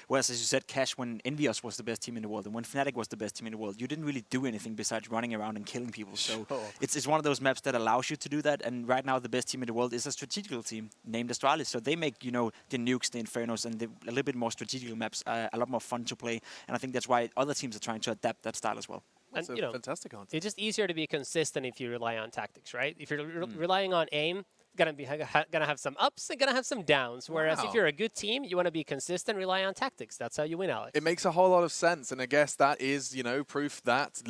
Whereas, as you said, Cash, when Envious was the best team in the world and when Fnatic was the best team in the world, you didn't really do anything besides running around and killing people. So it's one of those maps that allows you to do that. And right now, the best team in the world is a strategical team named Astralis. So they make, you know, the Nukes, the Infernos, and a little bit more strategical maps a lot more fun to play. And I think that's why other teams are trying to adapt that style as well. That's a fantastic answer. It's just easier to be consistent if you rely on tactics, right? If you're relying on aim, gonna have some ups and gonna have some downs. Whereas if you're a good team, you want to be consistent, rely on tactics. That's how you win, Alex. It makes a whole lot of sense, and I guess that is, you know, proof that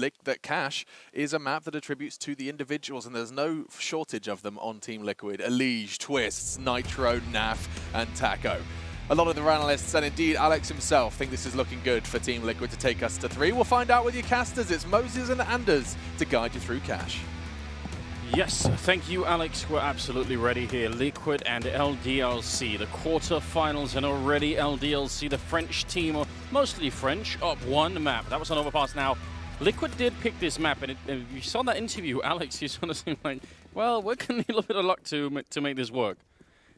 Cash is a map that attributes to the individuals, and there's no shortage of them on Team Liquid. Elige, Twists, Nitro, Naf, and Taco. A lot of the analysts, and indeed Alex himself, think this is looking good for Team Liquid to take us to 3. We'll find out with your casters. It's Moses and Anders to guide you through Cash. Yes, thank you, Alex. We're absolutely ready here. Liquid and LDLC, the quarterfinals, and already LDLC, the French team, or mostly French, up one map. That was an overpass now. Liquid did pick this map, and you saw that interview, Alex, you sort of seemed like, well, we're going to need a little bit of luck to make this work.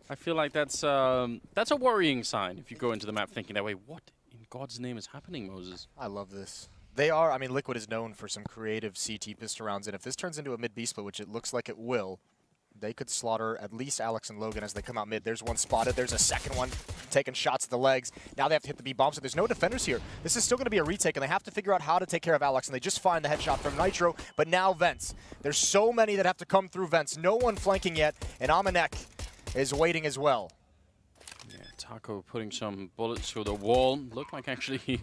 I feel like that's a worrying sign if you go into the map thinking that way. What in God's name is happening, Moses? I love this. They are, I mean, Liquid is known for some creative CT pistol rounds, and if this turns into a mid-B split, which it looks like it will, they could slaughter at least Alex and Logan as they come out mid. There's one spotted, there's a second one taking shots at the legs. Now they have to hit the B bomb, so there's no defenders here. This is still going to be a retake, and they have to figure out how to take care of Alex, and they just find the headshot from Nitro, but now Vents. There's so many that have to come through Vents. No one flanking yet, and Amanek is waiting as well. Yeah, Taco putting some bullets through the wall. Looked like actually he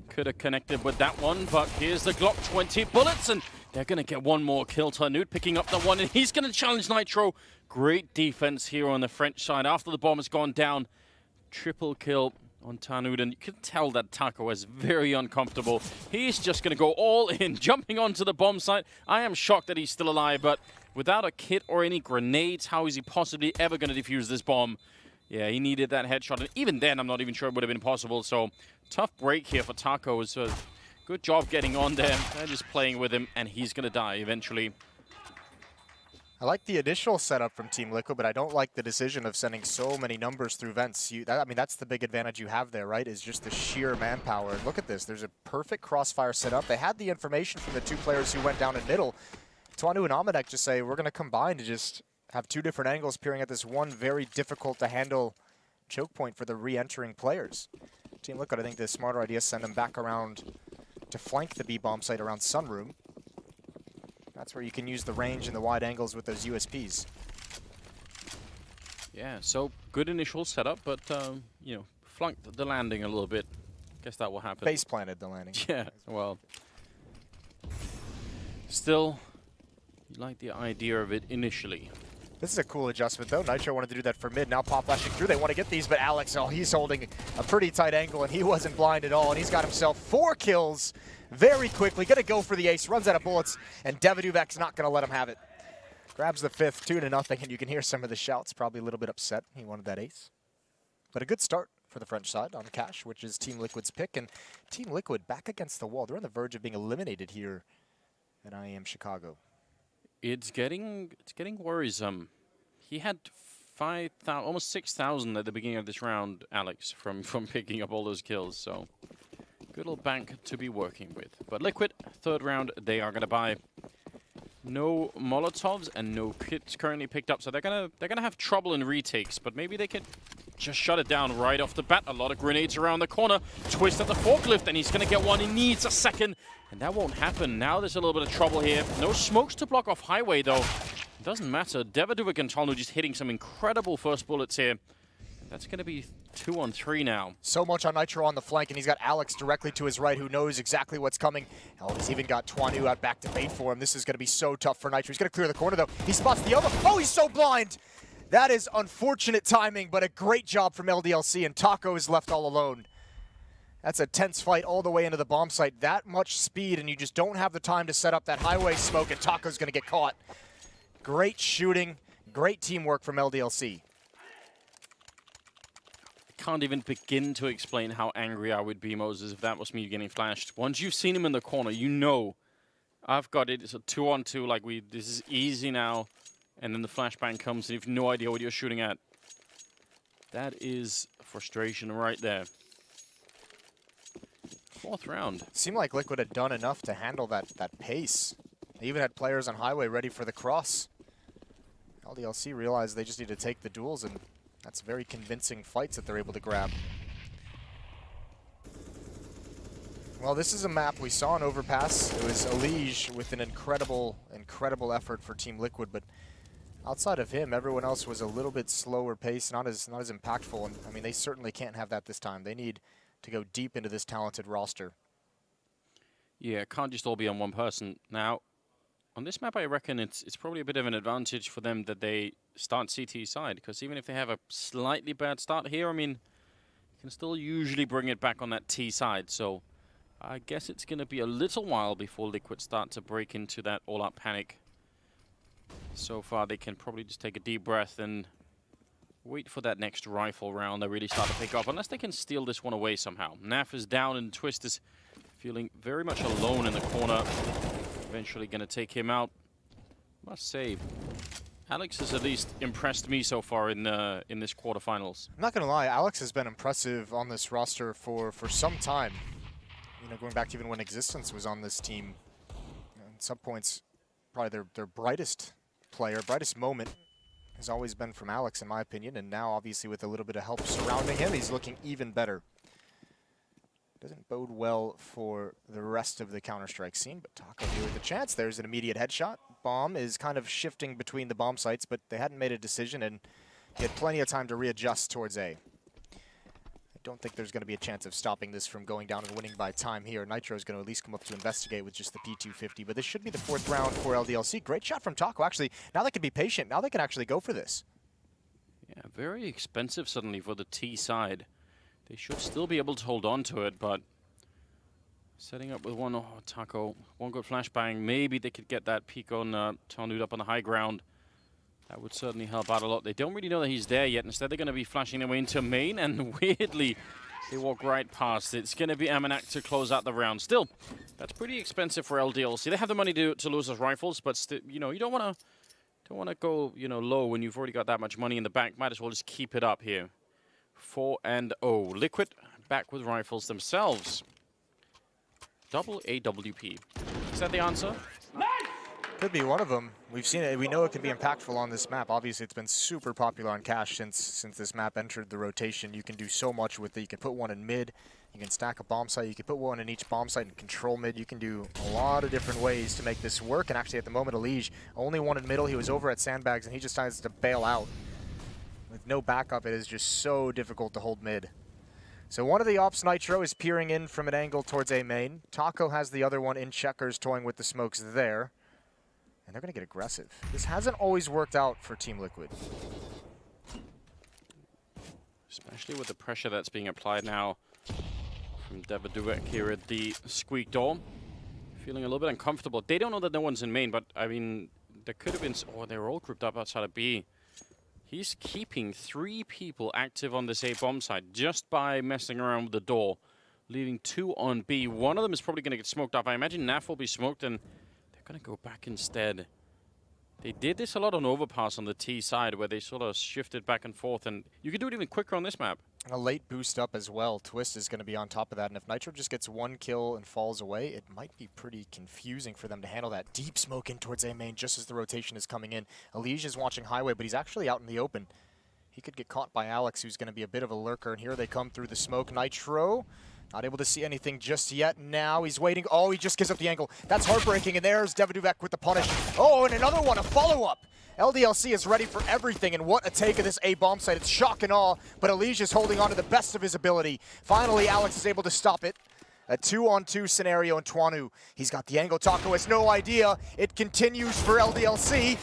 could have connected with that one, but here's the Glock 20 bullets, and they're going to get one more kill. Tanut picking up the one, and he's going to challenge Nitro. Great defense here on the French side. After the bomb has gone down, triple kill on Tanut, and you can tell that Taco is very uncomfortable. He's just going to go all in, jumping onto the bomb site. I am shocked that he's still alive, but without a kit or any grenades, how is he possibly ever going to defuse this bomb? Yeah, he needed that headshot, and even then, I'm not even sure it would have been possible. So, tough break here for Taco. It's a good job getting on there. They're just playing with him, and he's going to die eventually. I like the initial setup from Team Liquid, but I don't like the decision of sending so many numbers through Vents. I mean, that's the big advantage you have there, right, is just the sheer manpower. Look at this. There's a perfect crossfire setup. They had the information from the two players who went down in middle. Twanu and Amanek just say, we're going to combine to just have two different angles peering at this one very difficult to handle choke point for the re-entering players. Team Liquid, I think the smarter idea is send them back around to flank the B-bomb site around Sunroom. That's where you can use the range and the wide angles with those USPs. Yeah, so good initial setup, but, you know, flunked the landing a little bit. Guess that will happen. Face planted the landing. Yeah, well. Still, you like the idea of it initially. This is a cool adjustment, though. Nitro wanted to do that for mid. Now pop flashing through. They want to get these, but Alex, oh, he's holding a pretty tight angle, and he wasn't blind at all. And he's got himself 4 kills very quickly. Going to go for the ace. Runs out of bullets, and Devaduvek's not going to let him have it. Grabs the 5th, 2-0, and you can hear some of the shouts. Probably a little bit upset. He wanted that ace. But a good start for the French side on Cash, which is Team Liquid's pick. And Team Liquid back against the wall. They're on the verge of being eliminated here at IEM Chicago. It's getting worrisome. He had 5,000, almost 6,000 at the beginning of this round, Alex, from picking up all those kills. So good little bank to be working with. But Liquid, 3rd round, they are going to buy no Molotovs and no kits currently picked up. So they're gonna have trouble in retakes, but maybe they can just shut it down right off the bat. A lot of grenades around the corner. Twist at the forklift, and he's going to get one. He needs a second, and that won't happen. Now there's a little bit of trouble here. No smokes to block off highway, though. It doesn't matter. Devaduvek and Tolnu just hitting some incredible first bullets here. That's going to be 2-on-3 now. So much on Nitro on the flank, and he's got Alex directly to his right who knows exactly what's coming. Oh, he's even got Twanu out back to bait for him. This is going to be so tough for Nitro. He's going to clear the corner, though. He spots the elbow. Oh, he's so blind! That is unfortunate timing, but a great job from LDLC, and Taco is left all alone. That's a tense fight all the way into the bomb site. That much speed, and you just don't have the time to set up that highway smoke, and Taco's going to get caught. Great shooting, great teamwork from LDLC. I can't even begin to explain how angry I would be, Moses, if that was me getting flashed. Once you've seen him in the corner, you know I've got it. It's a 2-on-2. Like this is easy now. And then the flashbang comes, and you have no idea what you're shooting at. That is frustration right there. 4th round. Seemed like Liquid had done enough to handle that pace. They even had players on Highway ready for the cross. LDLC realized they just need to take the duels, and that's very convincing fights that they're able to grab. Well, this is a map we saw in Overpass. It was Elige with an incredible effort for Team Liquid, but outside of him, everyone else was a little bit slower pace, not as impactful. And I mean, they certainly can't have that this time. They need to go deep into this talented roster. Yeah, it can't just all be on one person. Now, on this map, I reckon it's probably a bit of an advantage for them that they start CT side, because even if they have a slightly bad start here, I mean, you can still usually bring it back on that T side. So I guess it's going to be a little while before Liquid start to break into that all-out panic. So far, they can probably just take a deep breath and wait for that next rifle round to really start to pick up, unless they can steal this one away somehow. Naf is down and Twist is feeling very much alone in the corner. Eventually going to take him out. Must say, Alex has at least impressed me so far in this quarterfinals. I'm not going to lie, Alex has been impressive on this roster for some time. You know, going back to even when Existence was on this team. At some points, probably their brightest player, brightest moment has always been from Alex, in my opinion. And now, obviously, with a little bit of help surrounding him, he's looking even better. Doesn't bode well for the rest of the Counter-Strike scene, but Taco here with a chance. There's an immediate headshot. Bomb is kind of shifting between the bomb sites, but they hadn't made a decision, and he had plenty of time to readjust towards A. I don't think there's going to be a chance of stopping this from going down and winning by time here. Nitro is going to at least come up to investigate with just the P250, but this should be the 4th round for LDLC. Great shot from Taco. Actually, now they can be patient. Now they can actually go for this. Yeah, very expensive suddenly for the T side. They should still be able to hold on to it, but setting up with one Taco, one good flashbang, maybe they could get that peek on Tarnud up on the high ground. That would certainly help out a lot. They don't really know that he's there yet. Instead, they're going to be flashing their way into main, and weirdly, they walk right past. It's going to be Amanak to close out the round. Still, that's pretty expensive for LDLC. They have the money to lose those rifles, but still, you know, you don't want to go, you know, low when you've already got that much money in the bank. Might as well just keep it up here. 4-0. Liquid back with rifles themselves. Double AWP. Is that the answer? Could be one of them. We've seen it. We know it can be impactful on this map. Obviously, it's been super popular on Cash since this map entered the rotation. You can do so much with it. You can put one in mid. You can stack a bomb site. You can put one in each bomb site and control mid. You can do a lot of different ways to make this work. And actually, at the moment, Elige, only one in middle. He was over at Sandbags, and he just decides to bail out. With no backup, it is just so difficult to hold mid. So one of the ops, Nitro, is peering in from an angle towards A main. Taco has the other one in checkers, toying with the smokes there. And they're going to get aggressive. This hasn't always worked out for Team Liquid. Especially with the pressure that's being applied now from Devaduvek here at the squeak door. Feeling a little bit uncomfortable. They don't know that no one's in main, but I mean, there could have been... Oh, they were all grouped up outside of B. He's keeping 3 people active on this A bomb site just by messing around with the door, leaving 2 on B. One of them is probably going to get smoked up. I imagine Naf will be smoked, and they're going to go back instead. They did this a lot on Overpass on the T side, where they sort of shifted back and forth, and you can do it even quicker on this map. A late boost up as well. Twist is going to be on top of that, and if Nitro just gets 1 kill and falls away, it might be pretty confusing for them to handle that. Deep smoke in towards A main just as the rotation is coming in. Elige is watching Highway, but he's actually out in the open. He could get caught by Alex, who's going to be a bit of a lurker, and here they come through the smoke. Nitro, not able to see anything just yet. Now he's waiting. Oh, he just gives up the angle. That's heartbreaking, and there's Devaduvek with the punish. Oh, and another one, a follow-up. LDLC is ready for everything, and what a take of this A bomb site. It's shock and awe, but Elige is holding on to the best of his ability. Finally, Alex is able to stop it. A 2-on-2 scenario in Twanu. He's got the angle. Taco has no idea. It continues for LDLC.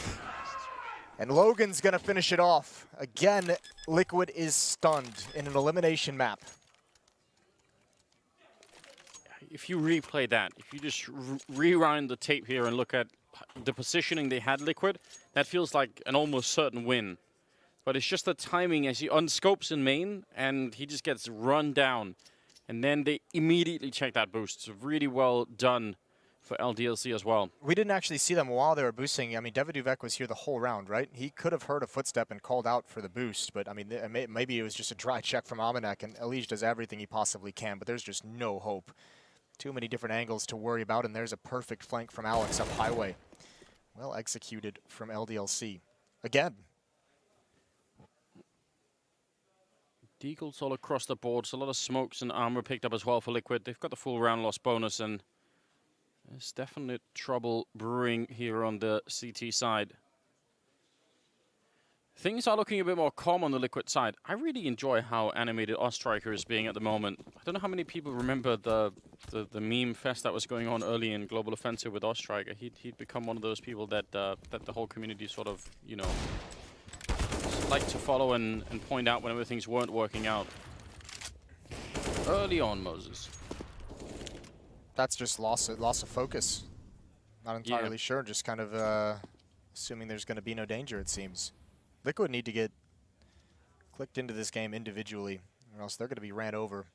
And Logan's going to finish it off. Again, Liquid is stunned in an elimination map. If you replay that, if you just rewind the tape here and look at the positioning they had Liquid, that feels like an almost certain win. But it's just the timing as he unscopes in main, and he just gets run down. And then they immediately check that boost. So really well done for LDLC as well. We didn't actually see them while they were boosting. I mean, Devaduvek was here the whole round, right? He could have heard a footstep and called out for the boost, but I mean, maybe it was just a dry check from Amanek, and Elige does everything he possibly can, but there's just no hope. Too many different angles to worry about, and there's a perfect flank from Alex up highway. Well executed from LDLC. Again. Deagles all across the board, so a lot of smokes and armor picked up as well for Liquid. They've got the full round loss bonus, and there's definite trouble brewing here on the CT side. Things are looking a bit more calm on the Liquid side. I really enjoy how animated Oststriker is being at the moment. I don't know how many people remember the meme fest that was going on early in Global Offensive with Oststriker. He'd become one of those people that that the whole community sort of, you know, like to follow and point out whenever things weren't working out. Early on, Moses. That's just loss of focus. Not entirely sure, just kind of assuming there's going to be no danger, it seems. Liquid need to get clicked into this game individually, or else they're going to be ran over.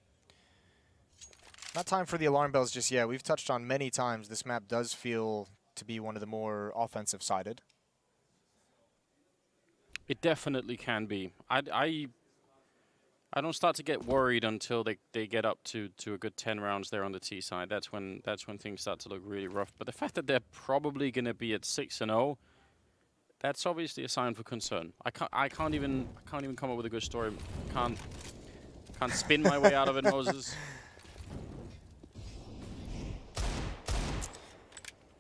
Not time for the alarm bells just yet. We've touched on many times this map does feel to be one of the more offensive-sided. It definitely can be. I don't start to get worried until they get up to a good 10 rounds there on the T side. That's when things start to look really rough. But the fact that they're probably going to be at 6-0, that's obviously a sign for concern. I can't even come up with a good story. Can't spin my way out of it, Moses.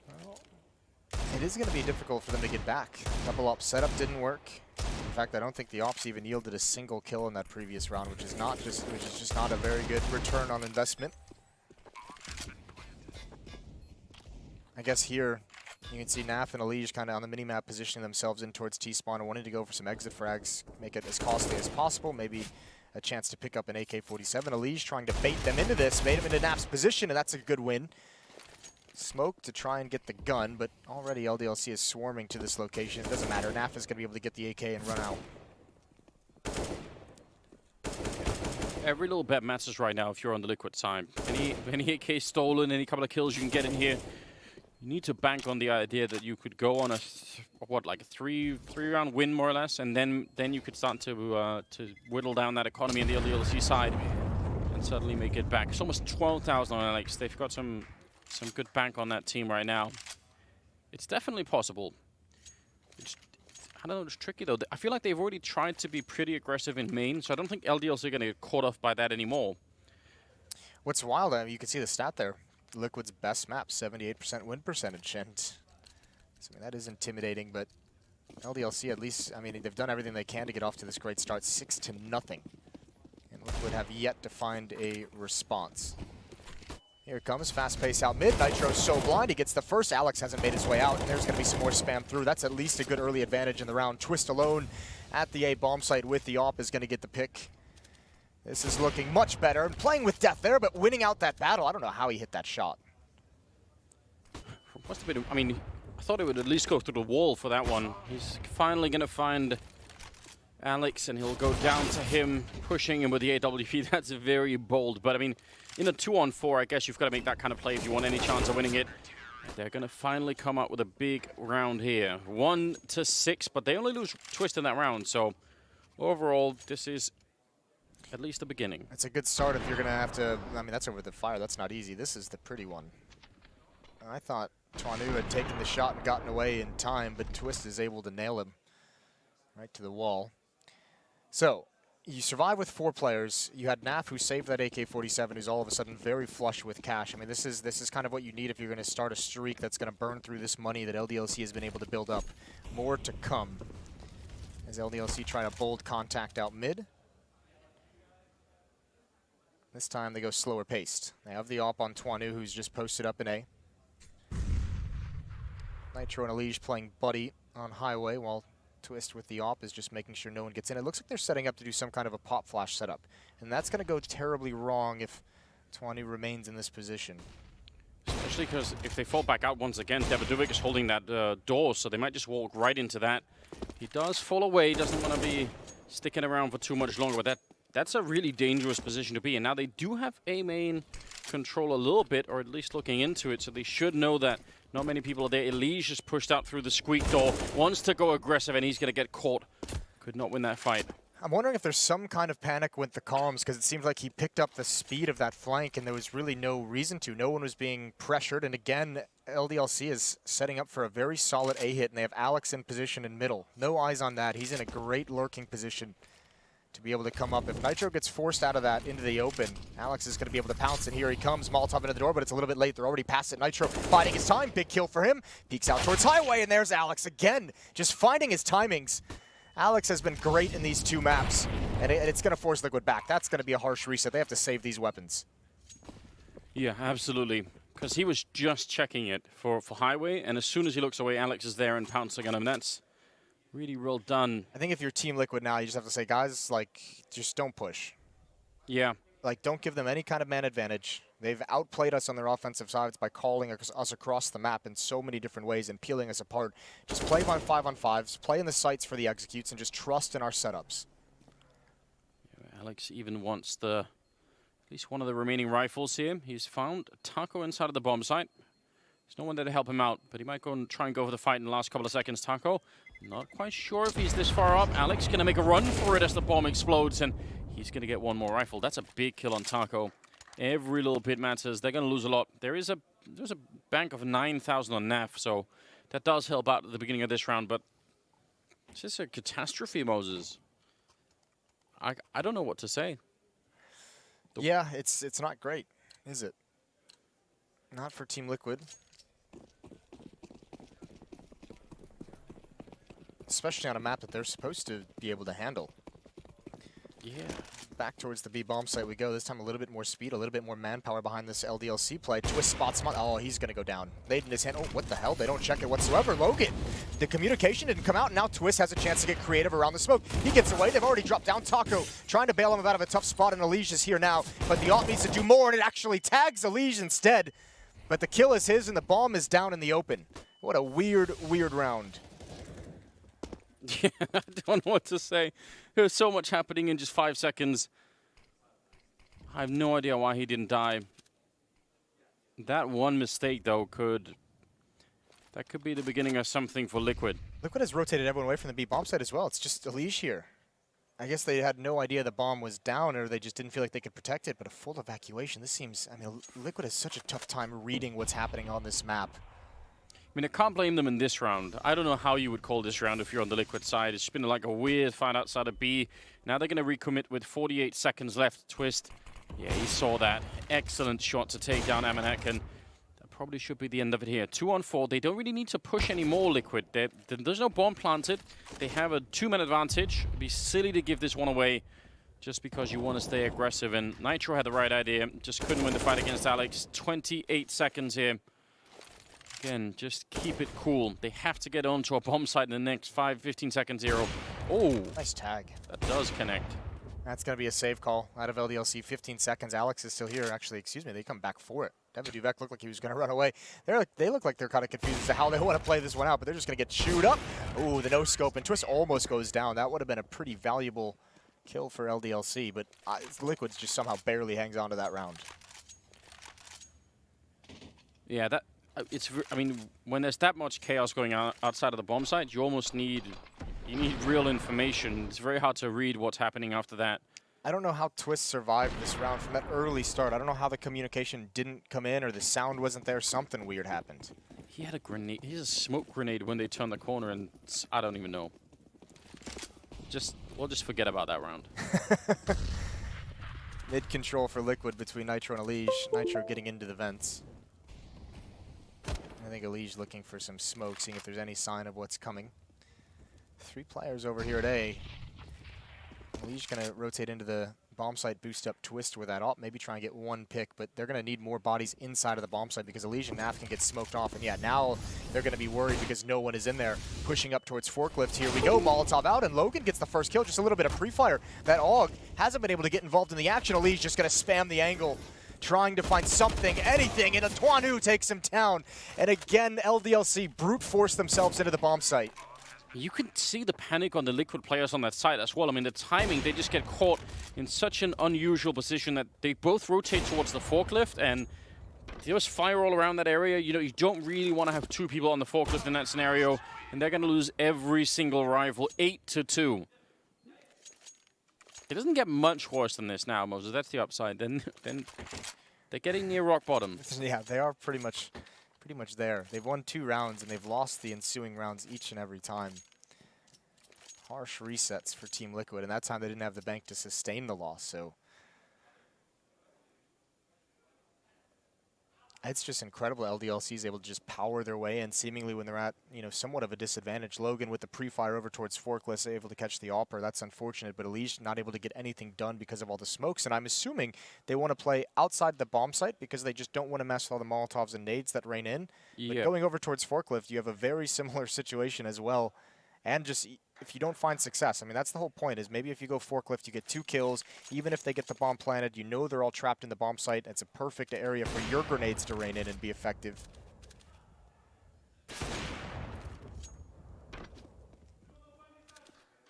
Well, it is going to be difficult for them to get back. Double op setup didn't work. In fact, I don't think the ops even yielded a single kill in that previous round, which is just not a very good return on investment. I guess here you can see Naf and Elige kind of on the mini-map positioning themselves in towards T-spawn and wanting to go for some exit frags, make it as costly as possible, maybe a chance to pick up an AK-47. Elige trying to bait them into this, made him into Naf's position, and that's a good win. Smoke to try and get the gun, but already LDLC is swarming to this location. It doesn't matter, Naf is going to be able to get the AK and run out. Every little bet matters right now if you're on the Liquid side. Any AK stolen, any couple of kills you can get in here, you need to bank on the idea that you could go on a like a three round win more or less, and then you could start to whittle down that economy on the LDLC side and suddenly make it back. It's almost 12,000 on Alex. They've got some good bank on that team right now. It's definitely possible. I don't know, it's tricky though. I feel like they've already tried to be pretty aggressive in main, so I don't think LDLC are going to get caught off by that anymore. What's wild, I mean, you can see the stat there. Liquid's best map, 78% win percentage, and so, I mean, that is intimidating, but LDLC at least, I mean, they've done everything they can to get off to this great start, 6-0. And Liquid have yet to find a response. Here it comes, fast pace out mid. Nitro's so blind, he gets the first. Alex hasn't made his way out, and there's going to be some more spam through. That's at least a good early advantage in the round. Twist alone at the A bomb site with the AWP is going to get the pick. This is looking much better, and playing with death there, but winning out that battle. I don't know how he hit that shot. Must have been, I mean, I thought it would at least go through the wall for that one. He's finally going to find Alex, and he'll go down to him, pushing him with the AWP. That's very bold, but I mean, in a 2-on-4, I guess you've got to make that kind of play if you want any chance of winning it. They're going to finally come up with a big round here. 1-6, but they only lose Twist in that round, so overall, this is at least the beginning. It's a good start if you're going to have to, I mean, that's over the fire. That's not easy. This is the pretty one. I thought Twanu had taken the shot and gotten away in time, but Twist is able to nail him right to the wall. So, you survive with 4 players. You had Naf, who saved that AK-47, who's all of a sudden very flush with cash. I mean, this is kind of what you need if you're going to start a streak that's going to burn through this money that LDLC has been able to build up. More to come as LDLC try to bold contact out mid. This time they go slower paced. They have the AWP on Twanu, who's just posted up in A. Nitro and Elige playing buddy on highway, while Twist with the AWP is just making sure no one gets in. It looks like they're setting up to do some kind of a pop flash setup, and that's going to go terribly wrong if Twanu remains in this position. Especially because if they fall back out once again, Devadovic is holding that door, so they might just walk right into that. He does fall away, doesn't want to be sticking around for too much longer, but that's a really dangerous position to be in. Now they do have A main control a little bit, or at least looking into it, so they should know that not many people are there. Elige is pushed out through the squeak door, wants to go aggressive, and he's going to get caught. Could not win that fight. I'm wondering if there's some kind of panic with the comms, because it seems like he picked up the speed of that flank and there was really no reason to. No one was being pressured, and again, LDLC is setting up for a very solid A hit, and they have Alex in position in middle. No eyes on that. He's in a great lurking position to be able to come up. If Nitro gets forced out of that into the open, Alex is going to be able to pounce, and here he comes. Molotov into the door, but it's a little bit late. They're already past it. Nitro biding his time. Big kill for him. Peeks out towards Highway, and there's Alex again, just finding his timings. Alex has been great in these two maps, and it's going to force Liquid back. That's going to be a harsh reset. They have to save these weapons. Yeah, absolutely. Because he was just checking it for Highway, and as soon as he looks away, Alex is there and pouncing on him. That's really well done. I think if you're Team Liquid now, you just have to say, guys, like, just don't push. Yeah. Like, don't give them any kind of man advantage. They've outplayed us on their offensive sides by calling us across the map in so many different ways and peeling us apart. Just play on 5-on-5s, play in the sites for the executes, and just trust in our setups. Yeah, Alex even wants at least one of the remaining rifles here. He's found Taco inside of the bomb site. There's no one there to help him out, but he might go and try and go for the fight in the last couple of seconds. Taco, not quite sure if he's this far up. Alex going to make a run for it as the bomb explodes, and he's going to get one more rifle. That's a big kill on Taco. Every little bit matters. They're going to lose a lot. There's a bank of 9,000 on NAF, so that does help out at the beginning of this round, but it's just a catastrophe, Moses. I don't know what to say. Yeah, it's not great, is it? Not for Team Liquid. Especially on a map that they're supposed to be able to handle. Yeah. Back towards the B bomb site we go. This time a little bit more speed, a little bit more manpower behind this LDLC play. Twist spots him on. Oh, he's going to go down. Laid in his hand. Oh, what the hell? They don't check it whatsoever. Logan, the communication didn't come out. And now Twist has a chance to get creative around the smoke. He gets away. They've already dropped down. Taco trying to bail him out of a tough spot, and Elige is here now. But the AWP needs to do more, and it actually tags Elige instead. But the kill is his, and the bomb is down in the open. What a weird, weird round. Yeah, I don't know what to say. There's so much happening in just 5 seconds. I have no idea why he didn't die. That one mistake, though, could be the beginning of something for Liquid. Liquid has rotated everyone away from the B bomb site as well. It's just Elige here. I guess they had no idea the bomb was down, or they just didn't feel like they could protect it, but a full evacuation, this seems, I mean, Liquid has such a tough time reading what's happening on this map. I mean, I can't blame them in this round. I don't know how you would call this round if you're on the Liquid side. It's been like a weird fight outside of B. Now they're going to recommit with 48 seconds left. Twist, yeah, he saw that. Excellent shot to take down Amanek, and that probably should be the end of it here. 2-on-4. They don't really need to push any more, Liquid. There's no bomb planted. They have a 2-man advantage. It'd be silly to give this one away just because you want to stay aggressive, and Nitro had the right idea. Just couldn't win the fight against Alex. 28 seconds here. Again, just keep it cool. They have to get onto a bomb site in the next 5-15 seconds here. Oh, nice tag. That does connect. That's going to be a save call out of LDLC. 15 seconds. Alex is still here. Actually, excuse me, they come back for it. Devin Duvek looked like he was going to run away. They look like they're kind of confused as to how they want to play this one out, but they're just going to get chewed up. Ooh, the no-scope, and Twist almost goes down. That would have been a pretty valuable kill for LDLC, but Liquid just somehow barely hangs on to that round. Yeah, that... I mean, when there's that much chaos going on outside of the bomb site, you almost need real information. It's very hard to read what's happening after that. I don't know how Twist survived this round from that early start. I don't know how the communication didn't come in or the sound wasn't there. Something weird happened. He had a grenade. He has a smoke grenade when they turned the corner, and I don't even know. We'll just forget about that round. Mid-control for Liquid between Nitro and Elige. Nitro getting into the vents. I think Elige looking for some smoke, seeing if there's any sign of what's coming. 3 players over here at A. Elige going to rotate into the bomb site, boost up Twist with that AWP, maybe try and get one pick, but they're going to need more bodies inside of the bomb site because Elige and Naf can get smoked off. And yeah, now they're going to be worried because no one is in there. Pushing up towards Forklift. Here we go. Molotov out, and Logan gets the first kill. Just a little bit of pre-fire. That AUG hasn't been able to get involved in the action. Elige just going to spam the angle, trying to find something, anything, and Tuanu takes him down. And again, LDLC brute force themselves into the bomb site. You can see the panic on the Liquid players on that side as well. I mean, the timing, they just get caught in such an unusual position that they both rotate towards the forklift, and there's fire all around that area. You know, you don't really want to have 2 people on the forklift in that scenario, and they're going to lose every single rifle, 8-2. It doesn't get much worse than this now, Moses. That's the upside. Then they're getting near rock bottom. Yeah, they are pretty much there. They've won 2 rounds, and they've lost the ensuing rounds each and every time. Harsh resets for Team Liquid, and that time they didn't have the bank to sustain the loss, so it's just incredible. LDLC is able to just power their way, and seemingly when they're at, you know, somewhat of a disadvantage. Logan with the pre-fire over towards Forkless, able to catch the AWPer. That's unfortunate, but Elige not able to get anything done because of all the smokes. And I'm assuming they want to play outside the bomb site because they just don't want to mess with all the Molotovs and nades that rain in. But going over towards Forklift, you have a very similar situation as well. And just if you don't find success, I mean, that's the whole point, is maybe if you go Forklift, you get 2 kills. Even if they get the bomb planted, you know they're all trapped in the bomb site. It's a perfect area for your grenades to rain in and be effective.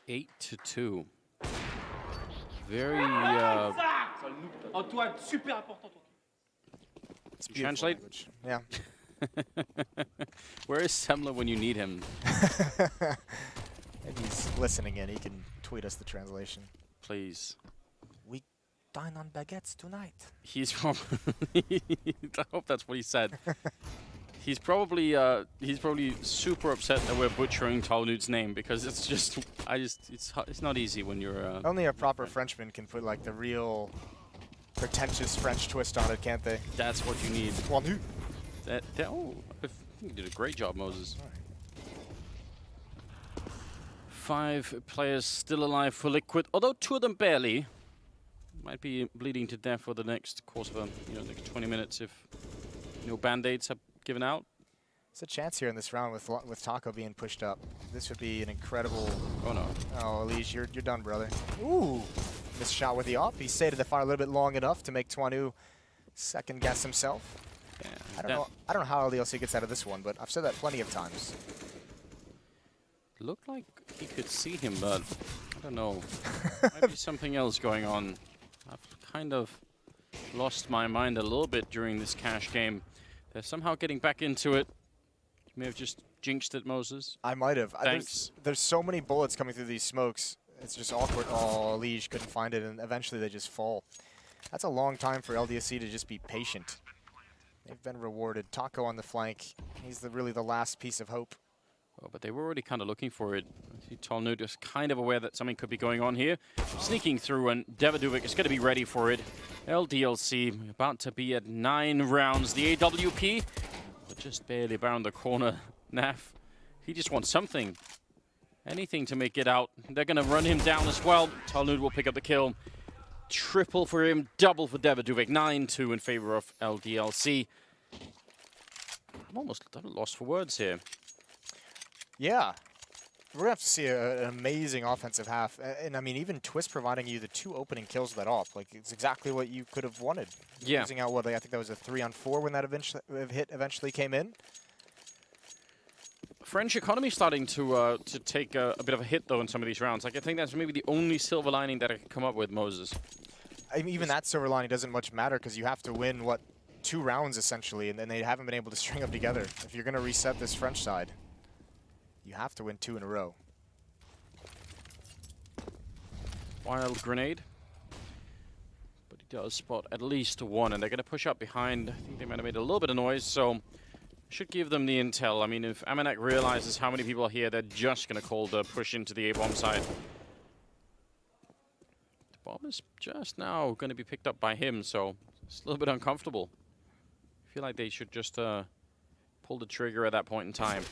Eight to 2. Very, translate? Language. Yeah. Where is Semler when you need him? If he's listening in, he can tweet us the translation. Please. We dine on baguettes tonight. He's probably, I hope that's what he said. He's probably super upset that we're butchering Talnud's name, because it's just, it's not easy when you're... Only a proper Frenchman can put like the real pretentious French twist on it, can't they? That's what you need. Talnud. Oh, I think you did a great job, Moses. 5 players still alive for Liquid, although 2 of them barely. Might be bleeding to death for the next course of next 20 minutes if no band-aids are given out. There's a chance here in this round with Taco being pushed up. This would be an incredible... Oh no. Oh, Elige, you're done, brother. Ooh! Missed shot with the AWP. He stayed at the fire a little bit long enough to make Twanu second guess himself. Yeah, I don't know how LDLC gets out of this one, but I've said that plenty of times. Looked like he could see him, but I don't know. Might be something else going on. I've kind of lost my mind a little bit during this cash game. They're somehow getting back into it. You may have just jinxed it, Moses. I might have. Thanks. There's so many bullets coming through these smokes. It's just awkward. Oh, Elige couldn't find it, and eventually they just fall. That's a long time for LDLC to just be patient. They've been rewarded. Taco on the flank. He's really the last piece of hope. Oh, but they were already kind of looking for it. I see Talnud is kind of aware that something could be going on here. Sneaking through, and Devadovic is going to be ready for it. LDLC about to be at 9 rounds. The AWP, but just barely around the corner. Naf, he just wants something. Anything to make it out. They're going to run him down as well. Talnud will pick up the kill. Triple for him, double for Devadovic. 9-2 in favor of LDLC. I'm almost lost for words here. Yeah. We're going to have to see an amazing offensive half. And I mean, even Twist providing you the 2 opening kills with that AWP. Like, it's exactly what you could have wanted. Yeah. Losing out, I think that was a 3-on-4 when that hit eventually came in. French economy starting to take a bit of a hit, though, in some of these rounds. Like, I think that's maybe the only silver lining that I can come up with, Moses. I mean, even that silver lining doesn't much matter because you have to win, 2 rounds, essentially, and then they haven't been able to string them together. If you're going to reset this French side, you have to win 2 in a row. Wild grenade. But he does spot at least 1, and they're going to push up behind. I think they might have made a little bit of noise, so should give them the intel. I mean, if Amanek realizes how many people are here, they're just going to call the push into the A-bomb side. The bomb is just now going to be picked up by him, so it's a little bit uncomfortable. I feel like they should just pull the trigger at that point in time.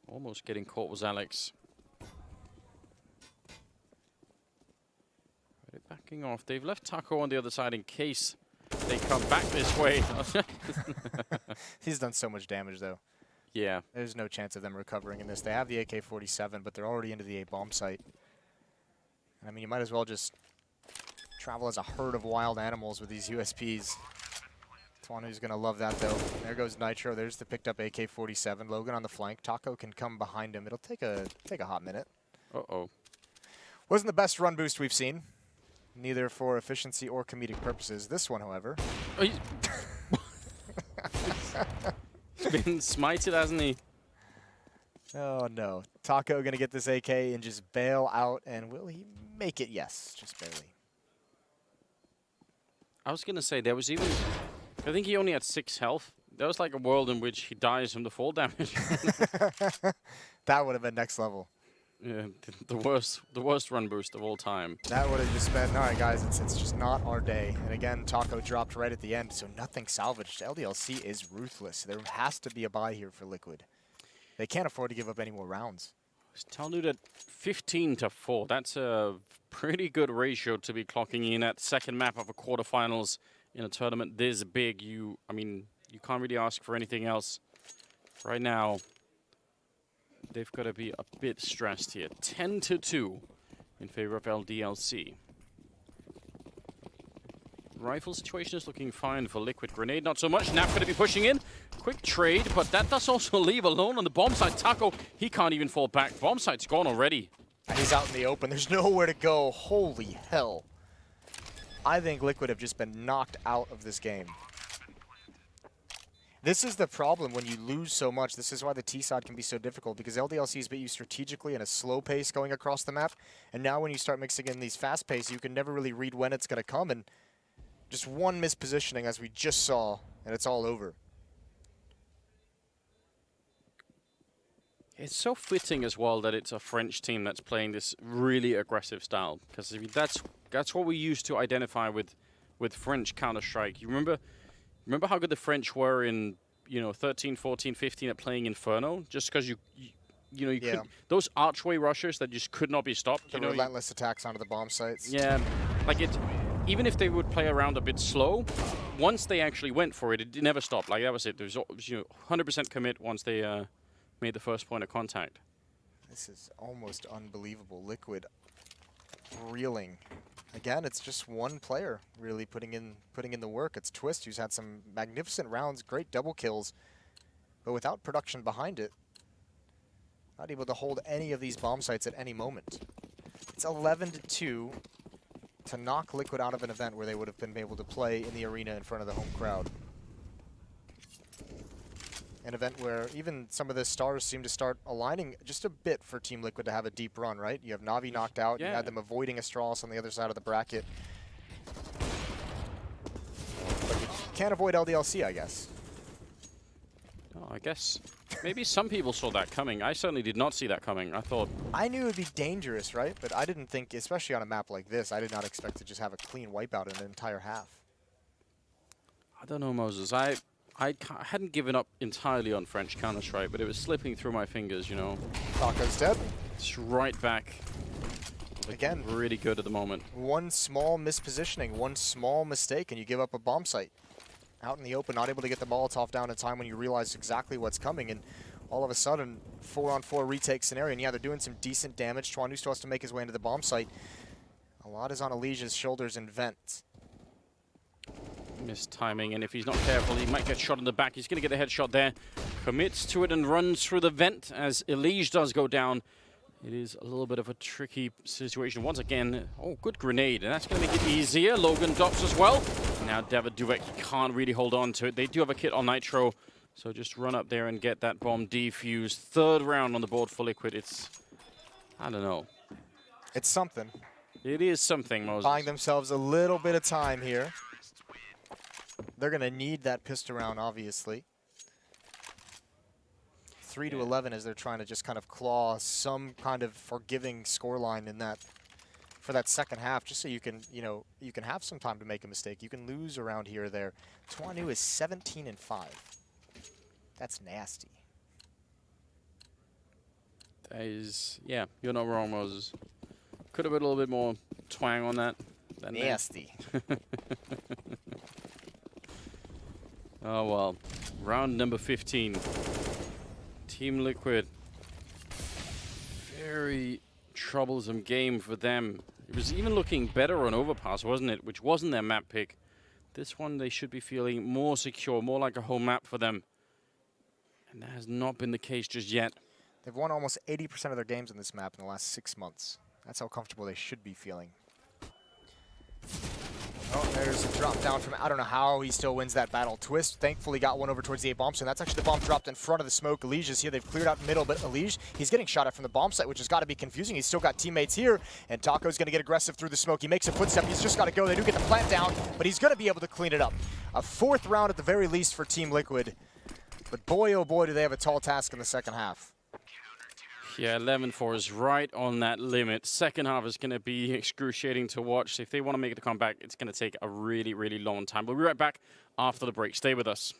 Almost getting caught was Alex. They're backing off. They've left Taco on the other side in case they come back this way. He's done so much damage, though. Yeah. There's no chance of them recovering in this. They have the AK-47, but they're already into the A-bomb site. I mean, you might as well just travel as a herd of wild animals with these USPs. Twanu's going to love that, though. There goes Nitro. There's the picked up AK-47. Logan on the flank. Taco can come behind him. It'll take a hot minute. Uh-oh. Wasn't the best run boost we've seen, neither for efficiency or comedic purposes. This one, however. Oh, he's been smited, hasn't he? Oh no. Taco gonna get this AK and just bail out, and will he make it? Yes, just barely. I was going to say, there was even... I think he only had 6 health. There was like a world in which he dies from the fall damage. That would have been next level. Yeah, the worst run boost of all time. That would have just been, all right, guys, it's just not our day. And again, Taco dropped right at the end, so nothing salvaged. LDLC is ruthless. There has to be a buy here for Liquid. They can't afford to give up any more rounds. Talnud at 15-4. That's a pretty good ratio to be clocking in at second map of a quarterfinals in a tournament this big. I mean, you can't really ask for anything else. Right now, they've got to be a bit stressed here. 10-2 in favor of LDLC. Rifle situation is looking fine for Liquid. Grenade, not so much. Nap going to be pushing in. Quick trade, but that does also leave alone on the bomb site. Taco, he can't even fall back. Bomb site's gone already. And he's out in the open. There's nowhere to go. Holy hell. I think Liquid have just been knocked out of this game. This is the problem when you lose so much. This is why the T-side can be so difficult, because LDLC's beat you strategically in a slow pace going across the map. And now when you start mixing in these fast pace, you can never really read when it's going to come. And just one mispositioning, as we just saw, and it's all over. It's so fitting as well that it's a French team that's playing this really aggressive style, because I mean, that's what we used to identify with French Counter-Strike. You remember how good the French were in 13, 14, 15 at playing Inferno, just because you could, those archway rushers that just could not be stopped. The relentless attacks onto the bomb sites. Yeah, like even if they would play around a bit slow, once they actually went for it, it never stopped. Like that was it. There was 100% commit once they made the first point of contact. This is almost unbelievable. Liquid reeling. Again, it's just one player really putting in the work. It's Twist, who's had some magnificent rounds, great double kills, but without production behind it, not able to hold any of these bomb sites at any moment. It's 11-2 to knock Liquid out of an event where they would have been able to play in the arena in front of the home crowd. An event where even some of the stars seem to start aligning just a bit for Team Liquid to have a deep run, right? You have Na'Vi knocked out, you had them avoiding Astralis on the other side of the bracket. But you can't avoid LDLC, I guess. Oh, I guess maybe some people saw that coming. I certainly did not see that coming. I knew it would be dangerous, right? But I didn't think, especially on a map like this, I did not expect to just have a clean wipeout in an entire half. I don't know, Moses. I hadn't given up entirely on French Counter-Strike, but it was slipping through my fingers, Taco's dead. It's right back. Again, really good at the moment. One small mispositioning, one small mistake, and you give up a bomb site. Out in the open, not able to get the Molotov down in time when you realize exactly what's coming, and all of a sudden, 4-on-4 retake scenario, and yeah, they're doing some decent damage. Twandu still has to make his way into the bomb site. A lot is on Elijah's shoulders and vent. Missed timing, and if he's not careful, he might get shot in the back. He's going to get a headshot there. Commits to it and runs through the vent as Elige does go down. It is a little bit of a tricky situation. Once again, good grenade, and that's going to make it easier. Logan drops as well. Now David Duvek can't really hold on to it. They do have a kit on Nitro, so just run up there and get that bomb defused. Third round on the board for Liquid. It's, I don't know. It's something. It is something, Moses. Buying themselves a little bit of time here. They're going to need that pistol round, obviously. 3-11 as they're trying to just kind of claw some kind of forgiving scoreline in that for that second half, just so you can, you can have some time to make a mistake. You can lose around here or there. Twandu is 17-5. That's nasty. That is, yeah, you're not wrong, Moses. Could have been a little bit more twang on that. Nasty. Oh, well. Round number 15. Team Liquid. Very troublesome game for them. It was even looking better on Overpass, wasn't it? Which wasn't their map pick. This one, they should be feeling more secure, more like a home map for them. And that has not been the case just yet. They've won almost 80% of their games on this map in the last 6 months. That's how comfortable they should be feeling. Oh, there's a drop down from, I don't know how he still wins that battle. Twist thankfully got one over towards the A bomb, so that's actually the bomb dropped in front of the smoke. Elige is here, they've cleared out middle, but Elige, he's getting shot at from the bomb site, which has got to be confusing. He's still got teammates here, and Taco's going to get aggressive through the smoke. He makes a footstep, he's just got to go. They do get the plant down, but he's going to be able to clean it up. A 4th round at the very least for Team Liquid, but boy, oh boy, do they have a tall task in the second half. Yeah, 11-4 is right on that limit. Second half is going to be excruciating to watch. If they want to make the comeback, it's going to take a really, really long time. We'll be right back after the break. Stay with us.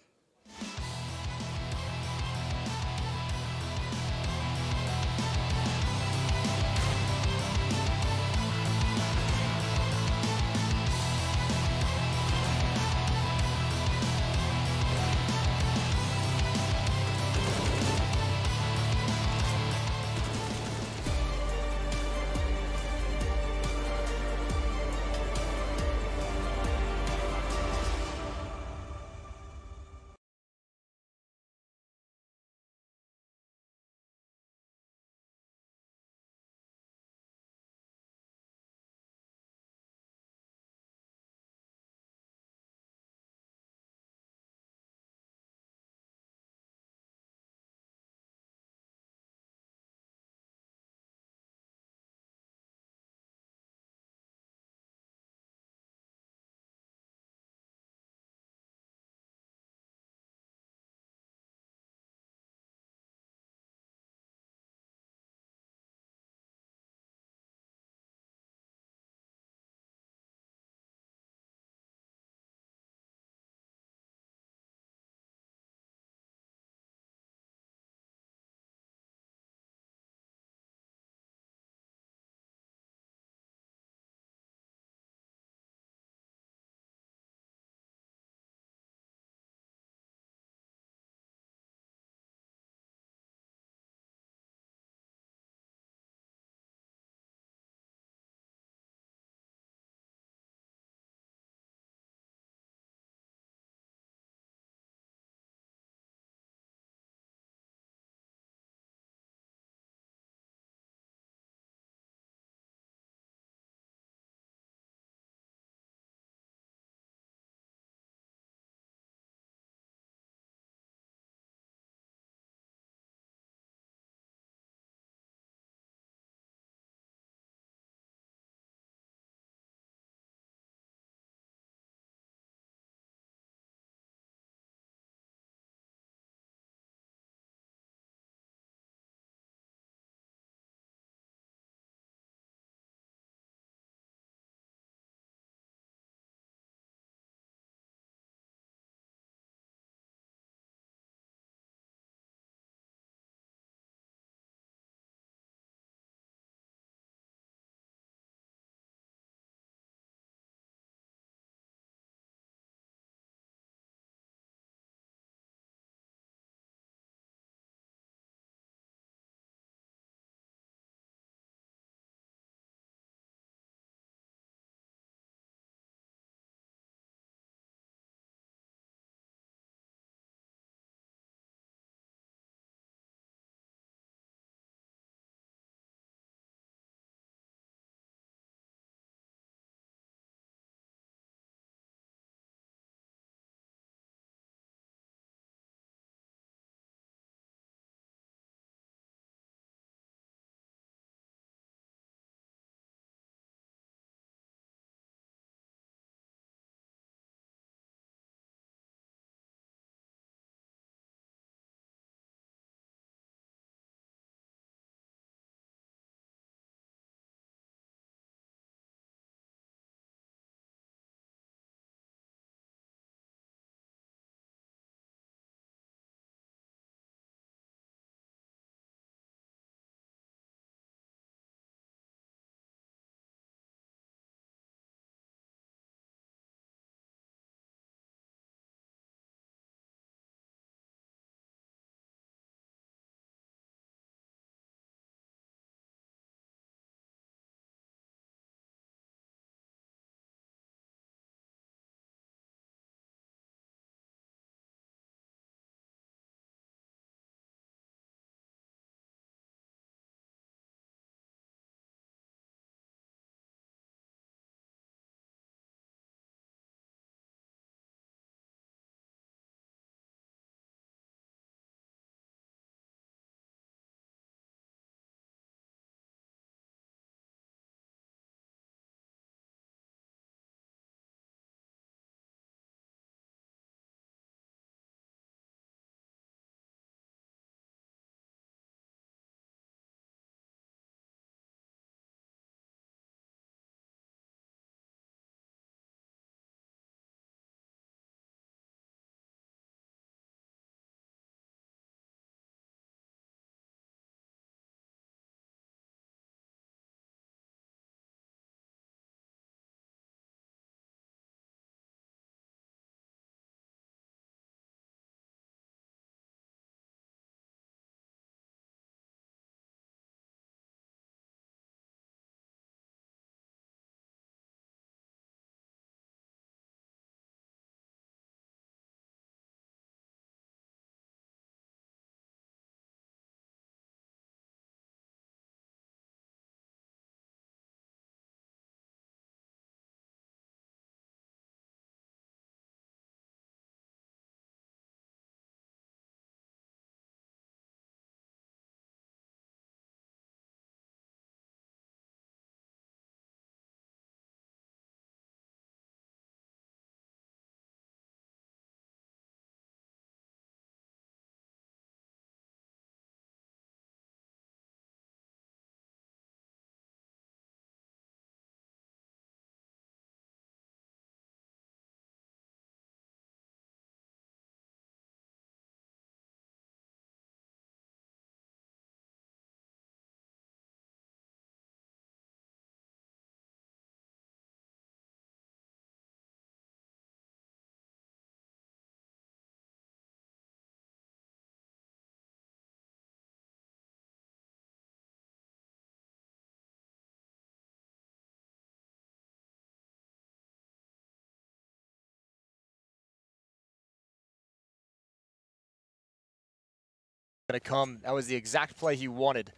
going to come. That was the exact play he wanted.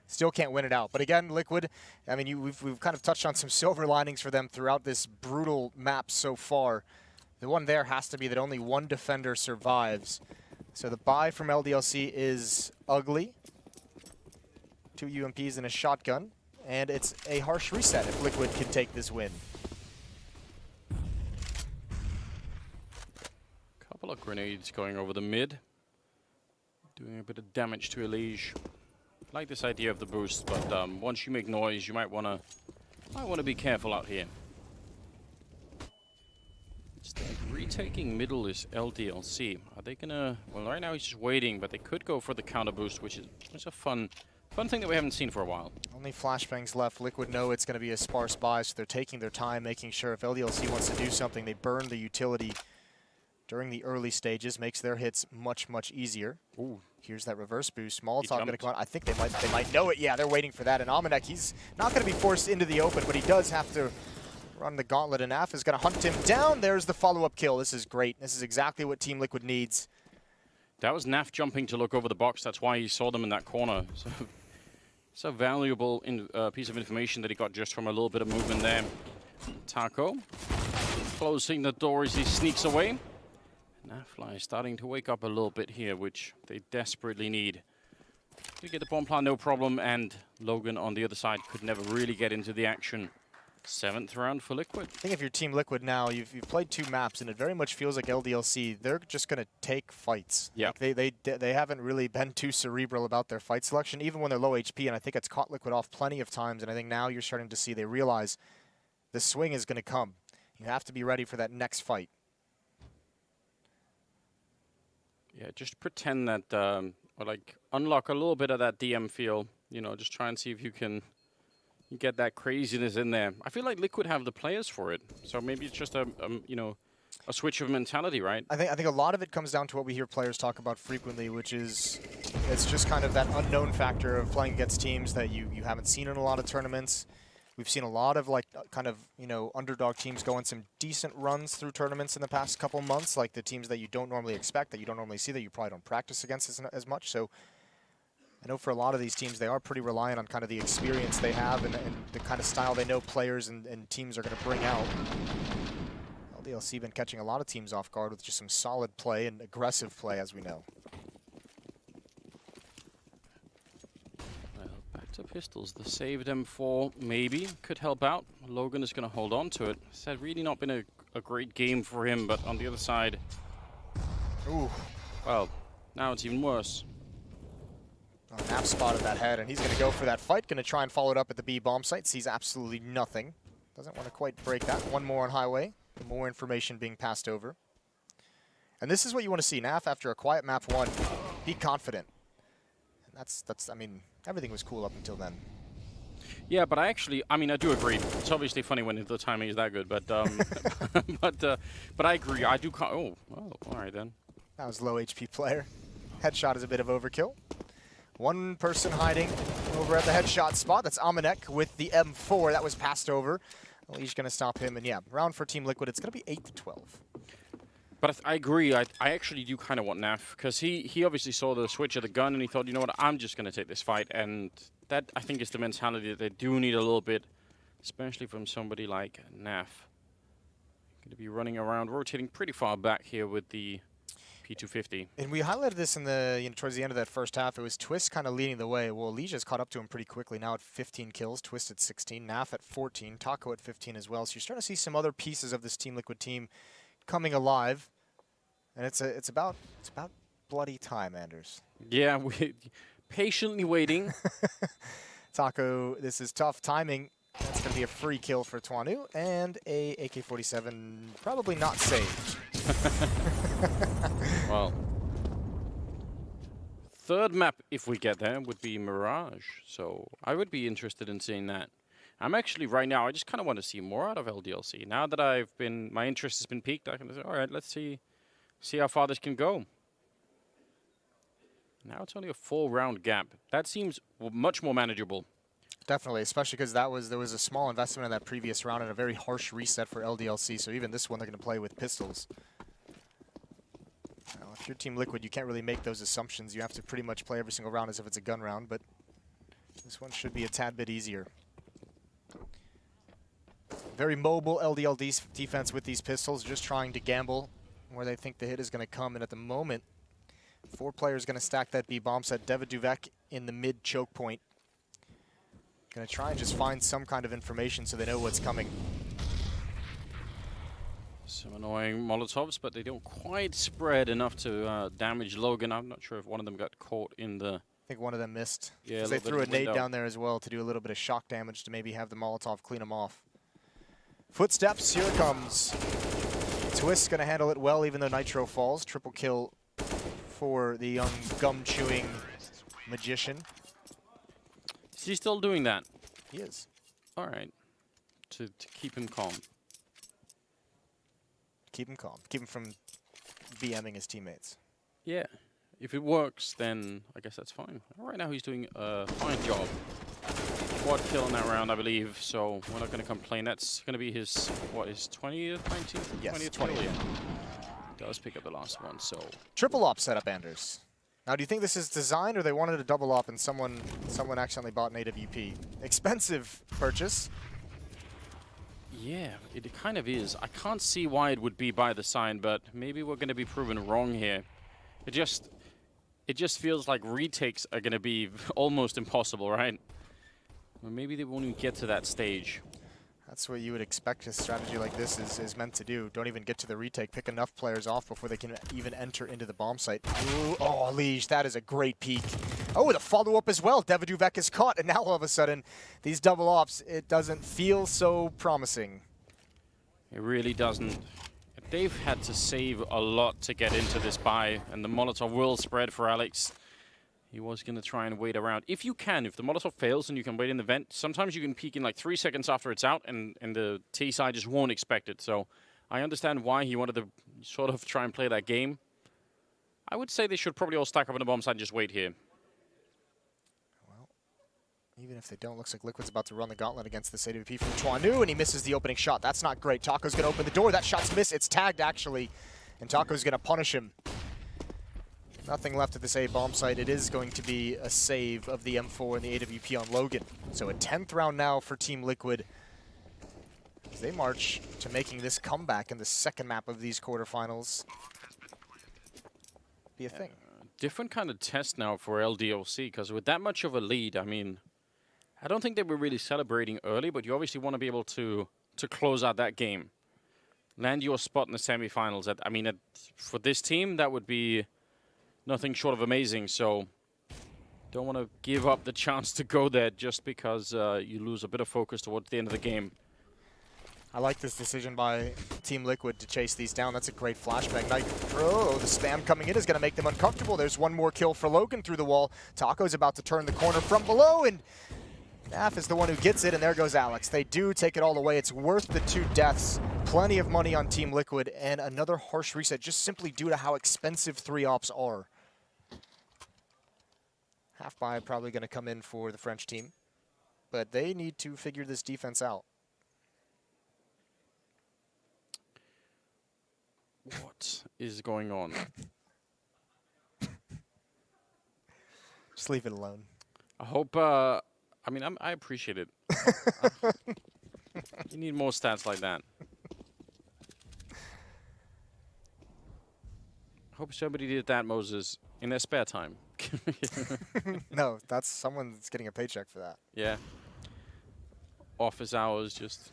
Still can't win it out. But again, Liquid, I mean, we've kind of touched on some silver linings for them throughout this brutal map so far. The one there has to be that only one defender survives. So the buy from LDLC is ugly. 2 UMPs and a shotgun. And it's a harsh reset if Liquid can take this win. Couple of grenades going over the mid. Doing a bit of damage to Elige. I like this idea of the boost, but once you make noise, you might want to be careful out here. Instead, retaking middle is LDLC. Are they gonna? Well, right now he's just waiting, but they could go for the counter boost, which is a fun thing that we haven't seen for a while. Only flashbangs left. Liquid know it's going to be a sparse buy, so they're taking their time, making sure if LDLC wants to do something, they burn the utility during the early stages, makes their hits much, much easier. Ooh, here's that reverse boost. Molotov going to come out. I think they might know it. Yeah, they're waiting for that. And Amanek, he's not going to be forced into the open, but he does have to run the gauntlet, and Af is going to hunt him down. There's the follow-up kill. This is great. This is exactly what Team Liquid needs. That was Naf jumping to look over the box. That's why he saw them in that corner. So it's a valuable piece of information that he got just from a little bit of movement there. Taco closing the door as he sneaks away. Nafly starting to wake up a little bit here, which they desperately need. To get the bomb plant, no problem, and Logan on the other side could never really get into the action. 7th round for Liquid. I think if you're Team Liquid now, you've played 2 maps, and it very much feels like LDLC, they're just going to take fights. Yeah. Like they haven't really been too cerebral about their fight selection, even when they're low HP, and I think it's caught Liquid off plenty of times, and I think now you're starting to see they realize the swing is going to come. You have to be ready for that next fight. Yeah, just pretend that, or like unlock a little bit of that DM feel, you know, just try and see if you can get that craziness in there. I feel like Liquid have the players for it, so maybe it's just a you know, a switch of mentality, right? I think a lot of it comes down to what we hear players talk about frequently, which is it's just kind of that unknown factor of playing against teams that you haven't seen in a lot of tournaments. We've seen a lot of like kind of, you know, underdog teams go on some decent runs through tournaments in the past couple months, like the teams that you don't normally expect, that you don't normally see, that you probably don't practice against as much. So I know for a lot of these teams, they are pretty reliant on kind of the experience they have and the kind of style they know players and teams are going to bring out. LDLC been catching a lot of teams off guard with just some solid play and aggressive play, as we know. To pistols, the saved M4 maybe could help out. Logan is going to hold on to it. Said really not been a great game for him, but on the other side, ooh, well, now it's even worse. Nap spotted that head, and he's going to go for that fight. Going to try and follow it up at the B bomb site. Sees absolutely nothing. Doesn't want to quite break that. One more on highway. More information being passed over. And this is what you want to see. Naf, after a quiet map 1, be confident. And that's. I mean, everything was cool up until then. Yeah, but I do agree. It's obviously funny when the timing is that good, but but I agree. I do. Oh, all right then. That was low HP player. Headshot is a bit of overkill. One person hiding over at the headshot spot. That's Amanek with the M4. That was passed over. He's going to stop him. And yeah, round for Team Liquid, it's going to be 8-12. But I agree. I actually do kind of want Naf, because he obviously saw the switch of the gun and he thought, you know what, I'm just going to take this fight. And that, I think, is the mentality that they do need a little bit, especially from somebody like Naf. Going to be running around, rotating pretty far back here with the P250. And we highlighted this in the towards the end of that first half. It was Twist kind of leading the way. Well, Elijah's caught up to him pretty quickly now at 15 kills. Twist at 16, Naf at 14, Taco at 15 as well. So you're starting to see some other pieces of this Team Liquid team coming alive, and it's about bloody time, Anders. Yeah, we patiently waiting. Taco, this is tough timing. That's going to be a free kill for Twanu, and a AK-47 probably not saved. Well, third map, if we get there, would be Mirage. So I would be interested in seeing that. I'm actually, right now, I just kind of want to see more out of LDLC. Now that my interest has been piqued, I can say, all right, let's see how far this can go. Now it's only a 4-round gap. That seems much more manageable. Definitely, especially because there was a small investment in that previous round and a very harsh reset for LDLC. So even this one, they're going to play with pistols. Well, if you're Team Liquid, you can't really make those assumptions. You have to pretty much play every single round as if it's a gun round, but this one should be a tad bit easier. Very mobile LDL defense with these pistols, just trying to gamble where they think the hit is going to come. And at the moment, 4 players going to stack that B bomb set. Daviduvek in the mid choke point. Going to try and just find some kind of information so they know what's coming. Some annoying Molotovs, but they don't quite spread enough to damage Logan. I'm not sure if one of them got caught in the... I think one of them missed. Yeah, they threw a nade down there as well to do a little bit of shock damage to maybe have the Molotov clean them off. Footsteps, here it comes. Twist's going to handle it well even though Nitro falls. Triple kill for the young gum-chewing magician. Is he still doing that? He is. All right. To keep him calm. Keep him calm. Keep him from BMing his teammates. Yeah. If it works, then I guess that's fine. Right now he's doing a fine job. Quad kill in that round, I believe, so we're not going to complain. That's going to be his, what, his 20th, 19th? Yes, 20th 20th. kill, yeah. Does pick up the last one, so... Triple op setup, Anders. Now, do you think this is designed or they wanted a double op and someone accidentally bought an AWP? Expensive purchase. Yeah, it kind of is. I can't see why it would be by the sign, but maybe we're going to be proven wrong here. It just feels like retakes are going to be almost impossible, right? Or maybe they won't even get to that stage. That's what you would expect a strategy like this is meant to do. Don't even get to the retake. Pick enough players off before they can even enter into the bomb site. Ooh, oh, Liege, that is a great peek. Oh, the follow-up as well. Daviduvek is caught, and now all of a sudden, these double ops, it doesn't feel so promising. It really doesn't. They've had to save a lot to get into this buy, and the Molotov will spread for Alex. He was going to try and wait around. If you can, if the Molotov fails and you can wait in the vent, sometimes you can peek in like 3 seconds after it's out, and the T side just won't expect it. So I understand why he wanted to sort of try and play that game. I would say they should probably all stack up on the bomb side and just wait here. Well, even if they don't, looks like Liquid's about to run the gauntlet against this AWP from Chuanu, and he misses the opening shot. That's not great. Taco's going to open the door. That shot's missed. It's tagged, actually, and Taco's going to punish him. Nothing left at this A bomb site. It is going to be a save of the M4 and the AWP on Logan. So a 10th round now for Team Liquid as they march to making this comeback in the second map of these quarterfinals be a thing. Different kind of test now for LDLC, because with that much of a lead, I mean, I don't think they were really celebrating early, but you obviously want to be able to close out that game. Land your spot in the semifinals. I mean, for this team, that would be nothing short of amazing, so don't want to give up the chance to go there just because you lose a bit of focus towards the end of the game. I like this decision by Team Liquid to chase these down. That's a great flashbang. Nitro, the spam coming in is going to make them uncomfortable. There's one more kill for Logan through the wall. Taco's about to turn the corner from below, and Naf is the one who gets it, and there goes Alex. They do take it all away. It's worth the 2 deaths. Plenty of money on Team Liquid, and another harsh reset just simply due to how expensive 3 ops are. Half buy probably going to come in for the French team, but they need to figure this defense out. What is going on? Just leave it alone. I hope, I mean, I appreciate it. You need more stats like that. I hope somebody did that, Moses, in their spare time. No, that's someone that's getting a paycheck for that. Yeah. Office hours, just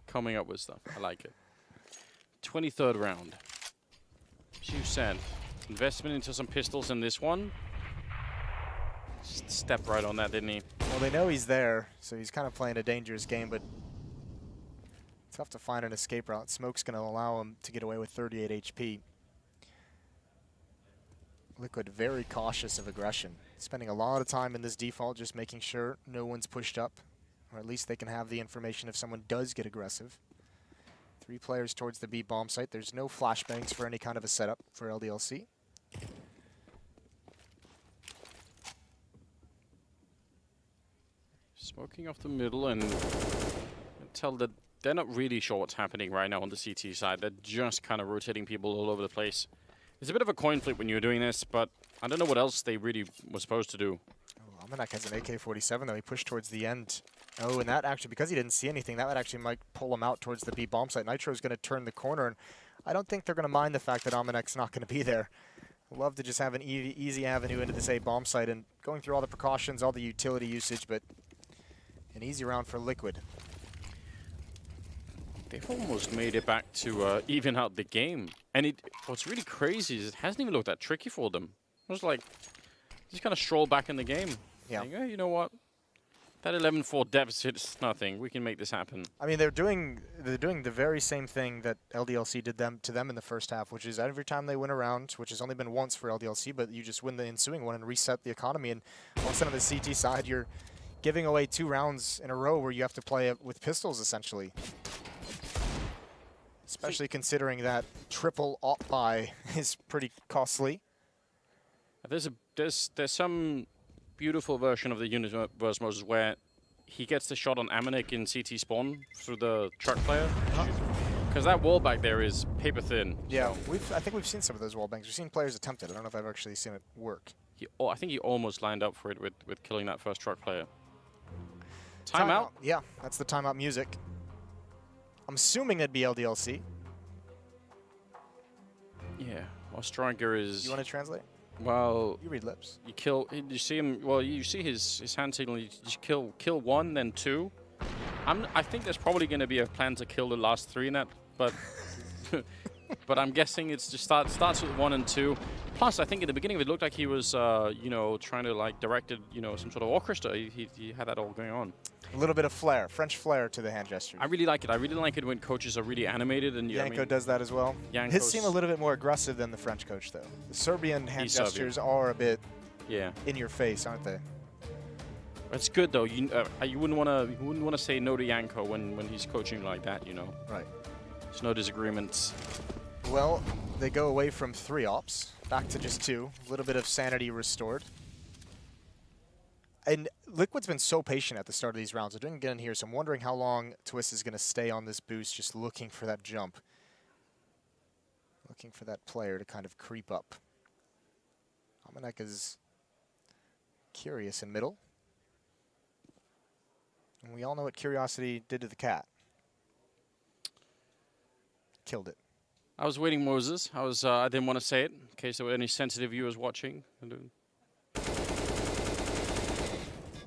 coming up with stuff. I like it. 23rd round. As you said, investment into some pistols in this one. Just stepped right on that, didn't he? Well, they know he's there, so he's kind of playing a dangerous game, but tough to find an escape route. Smoke's going to allow him to get away with 38 HP. Liquid very cautious of aggression. Spending a lot of time in this default just making sure no one's pushed up, or at least they can have the information if someone does get aggressive. 3 players towards the B bomb site. There's no flashbangs for any kind of a setup for LDLC. Smoking off the middle, and tell that they're not really sure what's happening right now on the CT side. They're just kind of rotating people all over the place. It's a bit of a coin flip when you're doing this, but I don't know what else they really were supposed to do. Oh, Almanac has an AK-47, though. He pushed towards the end. Oh, and that actually, because he didn't see anything, that would actually might pull him out towards the B bomb site. Nitro's going to turn the corner, and I don't think they're going to mind the fact that Almanac's not going to be there. Love to just have an easy avenue into this A bomb site, and going through all the precautions, all the utility usage, but an easy round for Liquid. They've almost made it back to even out the game. And what's really crazy is it hasn't even looked that tricky for them. It was like, just kind of stroll back in the game. Yeah. Like, you know what? That 11-4 deficit is nothing. We can make this happen. I mean, they're doing the very same thing that LDLC did to them in the first half, which is every time they win a round, which has only been once for LDLC, but you just win the ensuing one and reset the economy. And all of a sudden on the CT side, you're giving away 2 rounds in a row where you have to play it with pistols, essentially. Especially considering that triple op buy is pretty costly. There's some beautiful version of the Universe Moses where he gets the shot on Amanek in CT spawn through the truck player. Because that wall back there is paper thin. Yeah, I think we've seen some of those wall bangs. We've seen players attempt it. I don't know if I've actually seen it work. I think he almost lined up for it with killing that first truck player. Timeout? Yeah, that's the timeout music. I'm assuming it'd be LDLC. Yeah, well, Striker is... You want to translate? Well... You read lips. You kill... You see him... Well, you see his hand signal. You just kill 1, then 2. I think there's probably going to be a plan to kill the last 3 in that, but... but I'm guessing it's just starts with 1 and 2. Plus, I think at the beginning it looked like he was, you know, trying to like directed, you know, some sort of orchestra. He had that all going on. A little bit of flair, French flair to the hand gestures. I really like it. I really like it when coaches are really animated. And Yanko does that as well. His seem a little bit more aggressive than the French coach, though. The Serbian hand gestures are a bit in your face, aren't they? It's good though. You wouldn't want to say no to Yanko when he's coaching like that, you know. Right. There's no disagreements. Well, they go away from 3 ops, back to just 2. A little bit of sanity restored. And Liquid's been so patient at the start of these rounds. I didn't get in here, so I'm wondering how long Twist is going to stay on this boost, just looking for that jump. Looking for that player to kind of creep up. Almanac is curious in middle. And we all know what Curiosity did to the cat. Killed it. I was waiting, Moses. I didn't want to say it in case there were any sensitive viewers watching.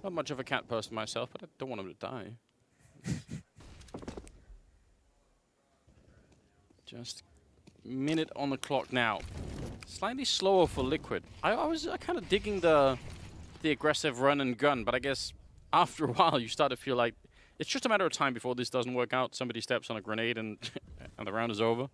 Not much of a cat person myself, but I don't want him to die. Just a minute on the clock now. Slightly slower for Liquid. I was kind of digging the aggressive run and gun, but I guess after a while you start to feel like it's just a matter of time before this doesn't work out. Somebody steps on a grenade and and the round is over.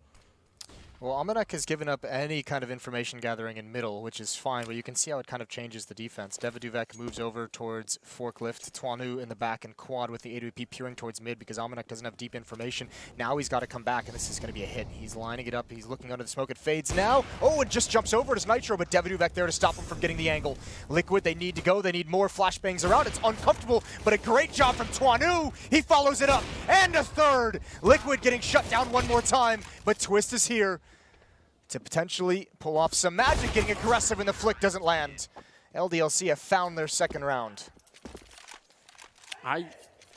Well, Almanac has given up any kind of information gathering in middle, which is fine, but you can see how it kind of changes the defense. Devaduvek moves over towards Forklift. Twanu in the back and quad with the AWP peering towards mid because Almanac doesn't have deep information. Now he's got to come back, and this is going to be a hit. He's lining it up. He's looking under the smoke. It fades now. Oh, it just jumps over. It's Nitro, but Devaduvek there to stop him from getting the angle. Liquid, they need to go. They need more flashbangs around. It's uncomfortable, but a great job from Twanu. He follows it up. And a third. Liquid getting shut down one more time, but Twist is here to potentially pull off some magic, getting aggressive, and the flick doesn't land. LDLC have found their second round.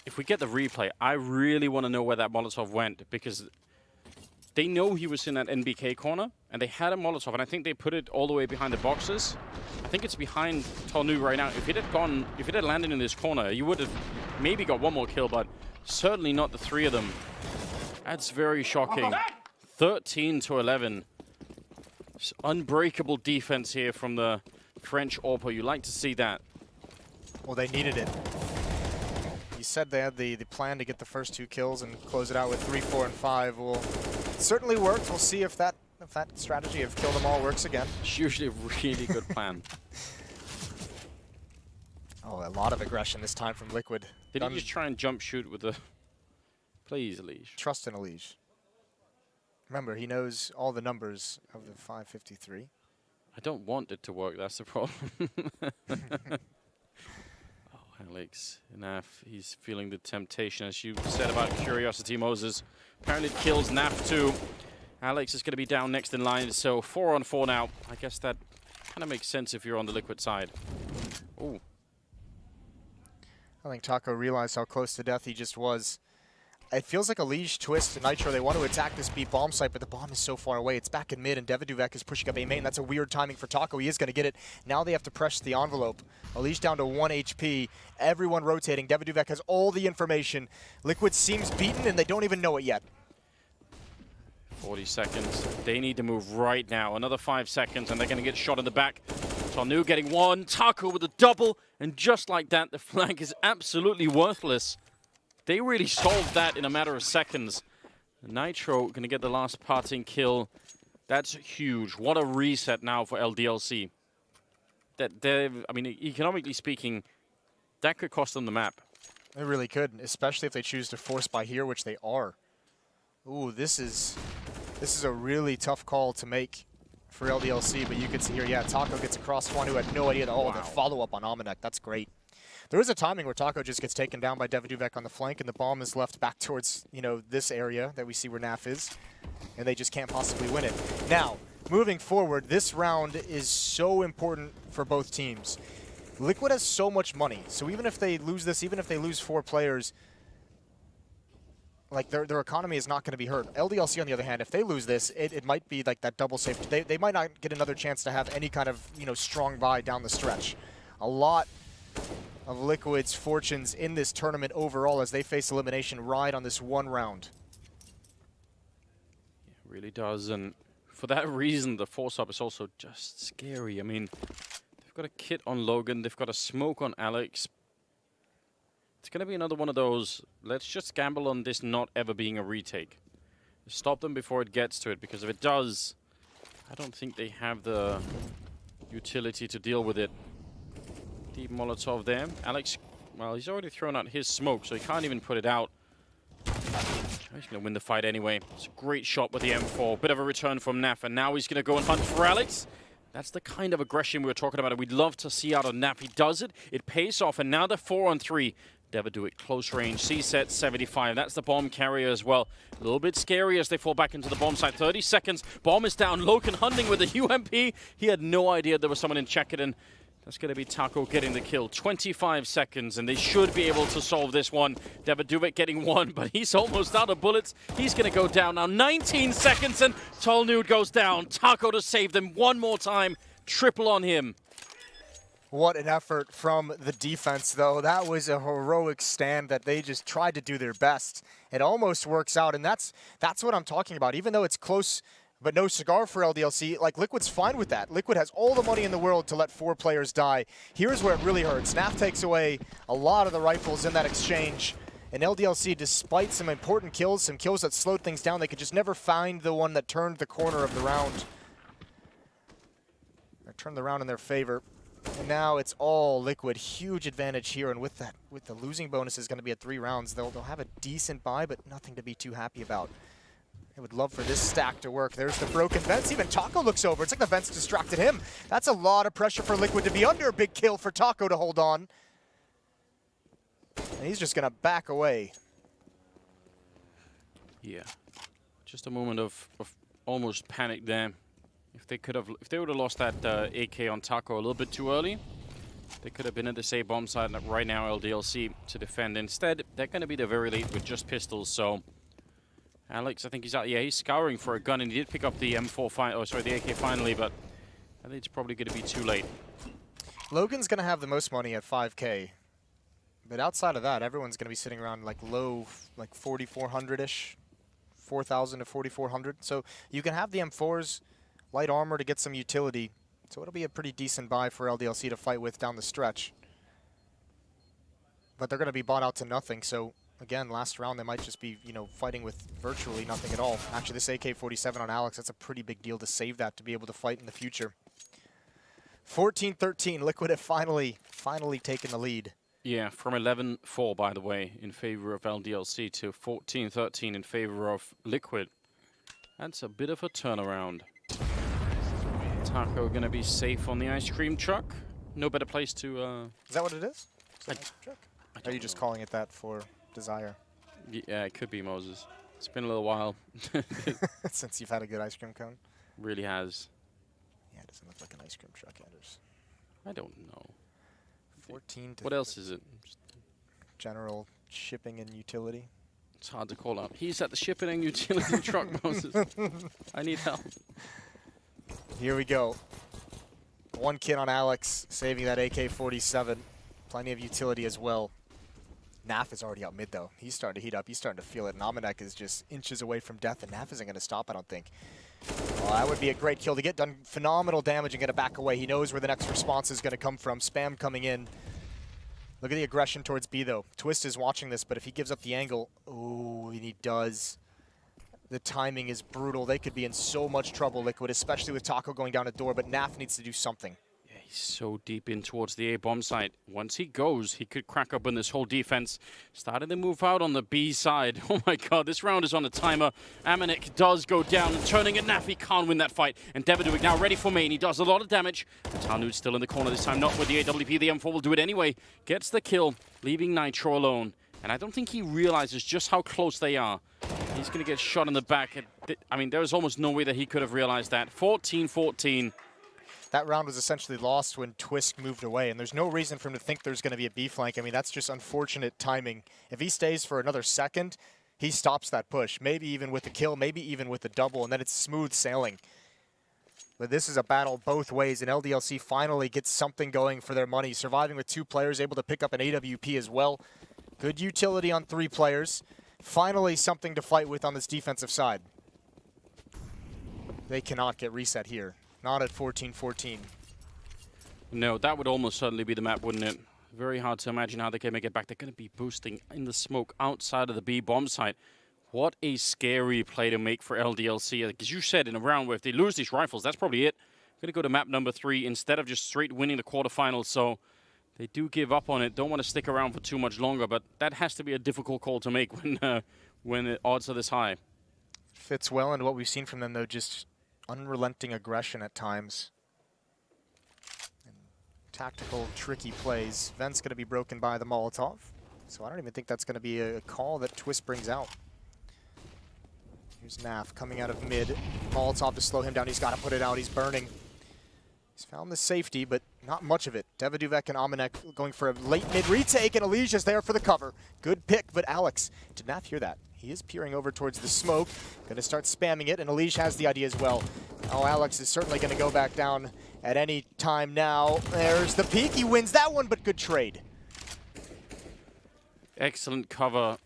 If we get the replay, I really want to know where that Molotov went, because they know he was in that NBK corner, and they had a Molotov, and I think they put it all the way behind the boxes. I think it's behind Tonu right now. If it had landed in this corner, you would have maybe got one more kill, but certainly not the 3 of them. That's very shocking. 13-11. Unbreakable defense here from the French AWPer. You like to see that. Well, they needed it. You said they had the plan to get the first 2 kills and close it out with 3, 4, and 5. Well, it certainly worked. We'll see if that strategy of kill them all works again. It's usually a really good plan. Oh, a lot of aggression this time from Liquid. Did he just try and jump shoot with the... Please, Elige. Trust in Elige. Remember, he knows all the numbers of the 553. I don't want it to work, that's the problem. Oh, Alex, Naf, he's feeling the temptation, as you said about Curiosity, Moses. Apparently it kills Naf too. Alex is going to be down next in line, so 4-on-4 now. I guess that kind of makes sense if you're on the Liquid side. Ooh. I think Taco realized how close to death he just was. It feels like a Liege twist to Nitro. They want to attack this B bomb site, but the bomb is so far away. It's back in mid, and Deviduvek is pushing up A main. That's a weird timing for Taco. He is going to get it. Now they have to press the envelope. Liege down to 1 HP. Everyone rotating. Deviduvek has all the information. Liquid seems beaten, and they don't even know it yet. 40 seconds. They need to move right now. Another 5 seconds, and they're going to get shot in the back. Tonu getting one. Taco with a double, and just like that, the flank is absolutely worthless. They really solved that in a matter of seconds. Nitro going to get the last parting kill. That's huge. What a reset now for LDLC. I mean, economically speaking, that could cost them the map. It really could, especially if they choose to force by here, which they are. Ooh, this is a really tough call to make for LDLC, but you can see here, yeah, Taco gets across one who had no idea. Oh, the follow-up on Almanac. That's great. There is a timing where Taco just gets taken down by Deviduvek on the flank, and the bomb is left back towards, you know, this area that we see where Naf is, and they just can't possibly win it. Now, moving forward, this round is so important for both teams. Liquid has so much money, so even if they lose this, even if they lose 4 players, like their economy is not going to be hurt. LDLC, on the other hand, if they lose this, it might be like that double safe. They might not get another chance to have any kind of, you know, strong buy down the stretch. A lot of Liquid's fortunes in this tournament overall as they face elimination ride on this one round. It really does, and for that reason, the force-up is also just scary. I mean, they've got a kit on Logan, they've got a smoke on Alex. It's going to be another one of those, let's just gamble on this not ever being a retake. Stop them before it gets to it, because if it does, I don't think they have the utility to deal with it. Deep Molotov there. Alex, well, he's already thrown out his smoke, so he can't even put it out. He's going to win the fight anyway. It's a great shot with the M4. Bit of a return from Naf, and now he's going to go and hunt for Alex. That's the kind of aggression we were talking about. We'd love to see out of Naf. He does it. It pays off, and now they're 4-on-3. Deviduvek close range. C-set 75. That's the bomb carrier as well. A little bit scary as they fall back into the bomb site. 30 seconds. Bomb is down. Logan hunting with the UMP. He had no idea there was someone in check it in. That's going to be Taco getting the kill. 25 seconds, and they should be able to solve this one. Deviduvek getting one, but he's almost out of bullets. He's going to go down now. 19 seconds, and Tolnud goes down. Taco to save them one more time. Triple on him. What an effort from the defense, though. That was a heroic stand that they just tried to do their best. It almost works out, and that's what I'm talking about. Even though it's close, but no cigar for LDLC, like Liquid's fine with that. Liquid has all the money in the world to let 4 players die. Here's where it really hurts. Snap takes away a lot of the rifles in that exchange. And LDLC, despite some important kills, some kills that slowed things down, they could just never find the one that turned the corner of the round. Or turned the round in their favor. And now it's all Liquid. Huge advantage here, and with the losing bonus is going to be at 3 rounds, they'll have a decent buy, but nothing to be too happy about. I would love for this stack to work. There's the broken vents. Even Taco looks over. It's like the vents distracted him. That's a lot of pressure for Liquid to be under. Big kill for Taco to hold on. And he's just going to back away. Yeah. Just a moment of almost panic there. If they would have lost that AK on Taco a little bit too early, they could have been at the same bomb site right now, LDLC, to defend. Instead, they're going to be there very late with just pistols, so Alex, I think he's out. Yeah, he's scouring for a gun, and he did pick up the the AK finally, but I think it's probably going to be too late. Logan's going to have the most money at 5K, but outside of that, everyone's going to be sitting around like low, like 4,400-ish, 4,000 to 4,400. So you can have the M4s, light armor to get some utility. So it'll be a pretty decent buy for LDLC to fight with down the stretch. But they're going to be bought out to nothing, so again, last round they might just be, you know, fighting with virtually nothing at all. Actually, this AK-47 on Alex, that's a pretty big deal to save that to be able to fight in the future. 14-13, Liquid have finally taken the lead. Yeah, from 11-4, by the way, in favor of LDLC to 14-13 in favor of Liquid. That's a bit of a turnaround. Taco gonna be safe on the ice cream truck. No better place to... Is that what it is? Is that ice cream truck? Are you just calling it that for Desire? Yeah, it could be Moses. It's been a little while. Since you've had a good ice cream cone. Really has. Yeah, it doesn't look like an ice cream truck, Anders. I don't know. 14 to What else is it? general shipping and utility. It's hard to call out. He's at the shipping and utility truck, Moses. I need help. Here we go. One kid on Alex, saving that AK-47. Plenty of utility as well. Naf is already out mid, though. He's starting to heat up. He's starting to feel it. And Amanek is just inches away from death, and Naf isn't going to stop, I don't think. Well, that would be a great kill to get done. Phenomenal damage and get it back away. He knows where the next response is going to come from. Spam coming in. Look at the aggression towards B, though. Twist is watching this, but if he gives up the angle, oh, and he does. The timing is brutal. They could be in so much trouble, Liquid, especially with Taco going down a door, but Naf needs to do something. Yeah, he's so deep in towards the A-bomb site. Once he goes, he could crack up on this whole defense. Started to move out on the B side. Oh my god, this round is on a timer. Amanek does go down, and turning at Naf, he can't win that fight. And Devaduik now ready for main. He does a lot of damage. Talnude's still in the corner this time, not with the AWP. The M4 will do it anyway. Gets the kill, leaving Nitro alone. And I don't think he realizes just how close they are. He's going to get shot in the back. I mean, there was almost no way that he could have realized that. 14-14. That round was essentially lost when Twist moved away, and there's no reason for him to think there's going to be a B flank. I mean, that's just unfortunate timing. If he stays for another second, he stops that push. Maybe even with the kill, maybe even with the double, and then it's smooth sailing. But this is a battle both ways, and LDLC finally gets something going for their money. Surviving with 2 players, able to pick up an AWP as well. Good utility on 3 players. Finally something to fight with on this defensive side. They cannot get reset here. Not at 14-14. No, that would almost certainly be the map, wouldn't it? Very hard to imagine how they can make it back. They're going to be boosting in the smoke outside of the B bomb site. What a scary play to make for LDLC. As you said, in a round where if they lose these rifles, that's probably it. Going to go to map number 3 instead of just straight winning the quarterfinals. So they do give up on it. Don't want to stick around for too much longer, but that has to be a difficult call to make when the odds are this high. Fits well into what we've seen from them, though, just unrelenting aggression at times. And tactical, tricky plays. Vent's going to be broken by the Molotov, so I don't even think that's going to be a call that Twist brings out. Here's Naf coming out of mid. Molotov to slow him down. He's got to put it out. He's burning. He's found the safety, but not much of it. Devaduik and Amanek going for a late mid retake, and Alicia's there for the cover. Good pick, but Alex did not hear that. He is peering over towards the smoke. Going to start spamming it, and Alicia has the idea as well. Oh, Alex is certainly going to go back down at any time now. There's the peek. He wins that one, but good trade. Excellent cover.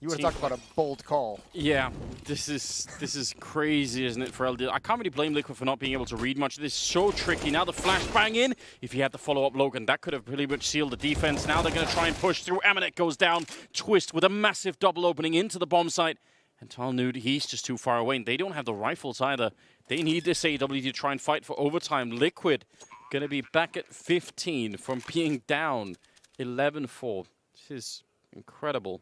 You were talking about a bold call. Yeah, this is crazy, isn't it, for LD? I can't really blame Liquid for not being able to read much. This is so tricky. Now the flashbang in. If he had the follow-up Logan, that could have pretty much sealed the defense. Now they're going to try and push through. Amanek goes down. Twist with a massive double opening into the bomb site. And Talnude, he's just too far away. And they don't have the rifles either. They need this AW to try and fight for overtime. Liquid going to be back at 15 from being down 11-4. This is incredible.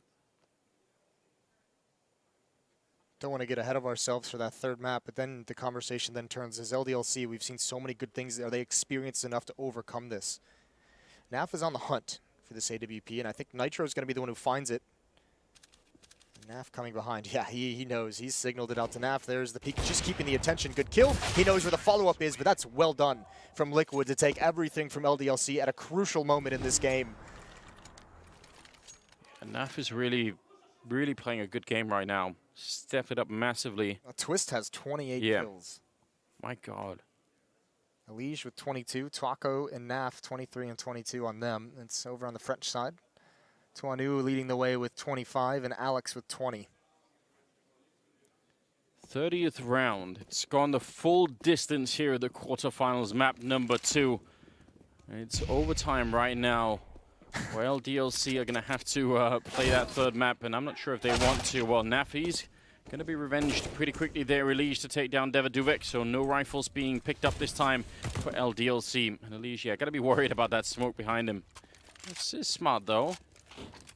Don't want to get ahead of ourselves for that third map, but then the conversation then turns as LDLC. We've seen so many good things. Are they experienced enough to overcome this? Naf is on the hunt for this AWP, and I think Nitro is going to be the one who finds it. Naf coming behind. Yeah, he knows. He's signaled it out to Naf. There's the peek. Just keeping the attention. Good kill. He knows where the follow-up is, but that's well done from Liquid to take everything from LDLC at a crucial moment in this game. And Naf is really playing a good game right now. Stepped it up massively. Twist has 28 kills. My God. Elige with 22. Taco and Naf 23 and 22 on them. It's over on the French side. Tuanu leading the way with 25 and Alex with 20. 30th round. It's gone the full distance here at the quarterfinals, map number 2. It's overtime right now. Well, DLC are going to have to play that third map, and I'm not sure if they want to. Well, Nafi's going to be revenged pretty quickly there. Elige to take down Devaduik, so no rifles being picked up this time for LDLC. And Elige, yeah, got to be worried about that smoke behind him. This is smart, though.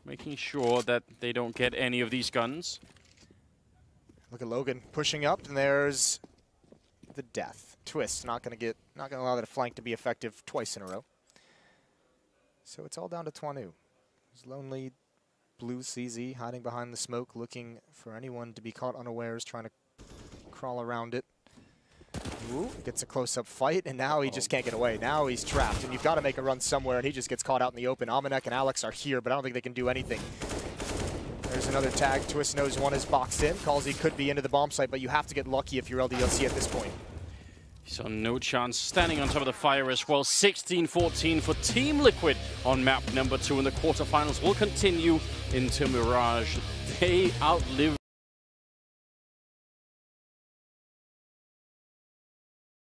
Making sure that they don't get any of these guns. Look at Logan pushing up, and there's the death. Twist not going to allow that flank to be effective twice in a row. So it's all down to Tuanu. His lone lead blue CZ hiding behind the smoke, looking for anyone to be caught unawares, trying to crawl around it. Ooh, gets a close-up fight, and now he just can't get away. Now he's trapped, and you've got to make a run somewhere, and he just gets caught out in the open. Amanek and Alex are here, but I don't think they can do anything. There's another tag. Twist knows one is boxed in. Calls he could be into the bomb site, but you have to get lucky if you're LDLC at this point. So no chance. Standing on top of the fire as well. 16-14 for Team Liquid on map number 2, and the quarterfinals will continue into Mirage. They outlive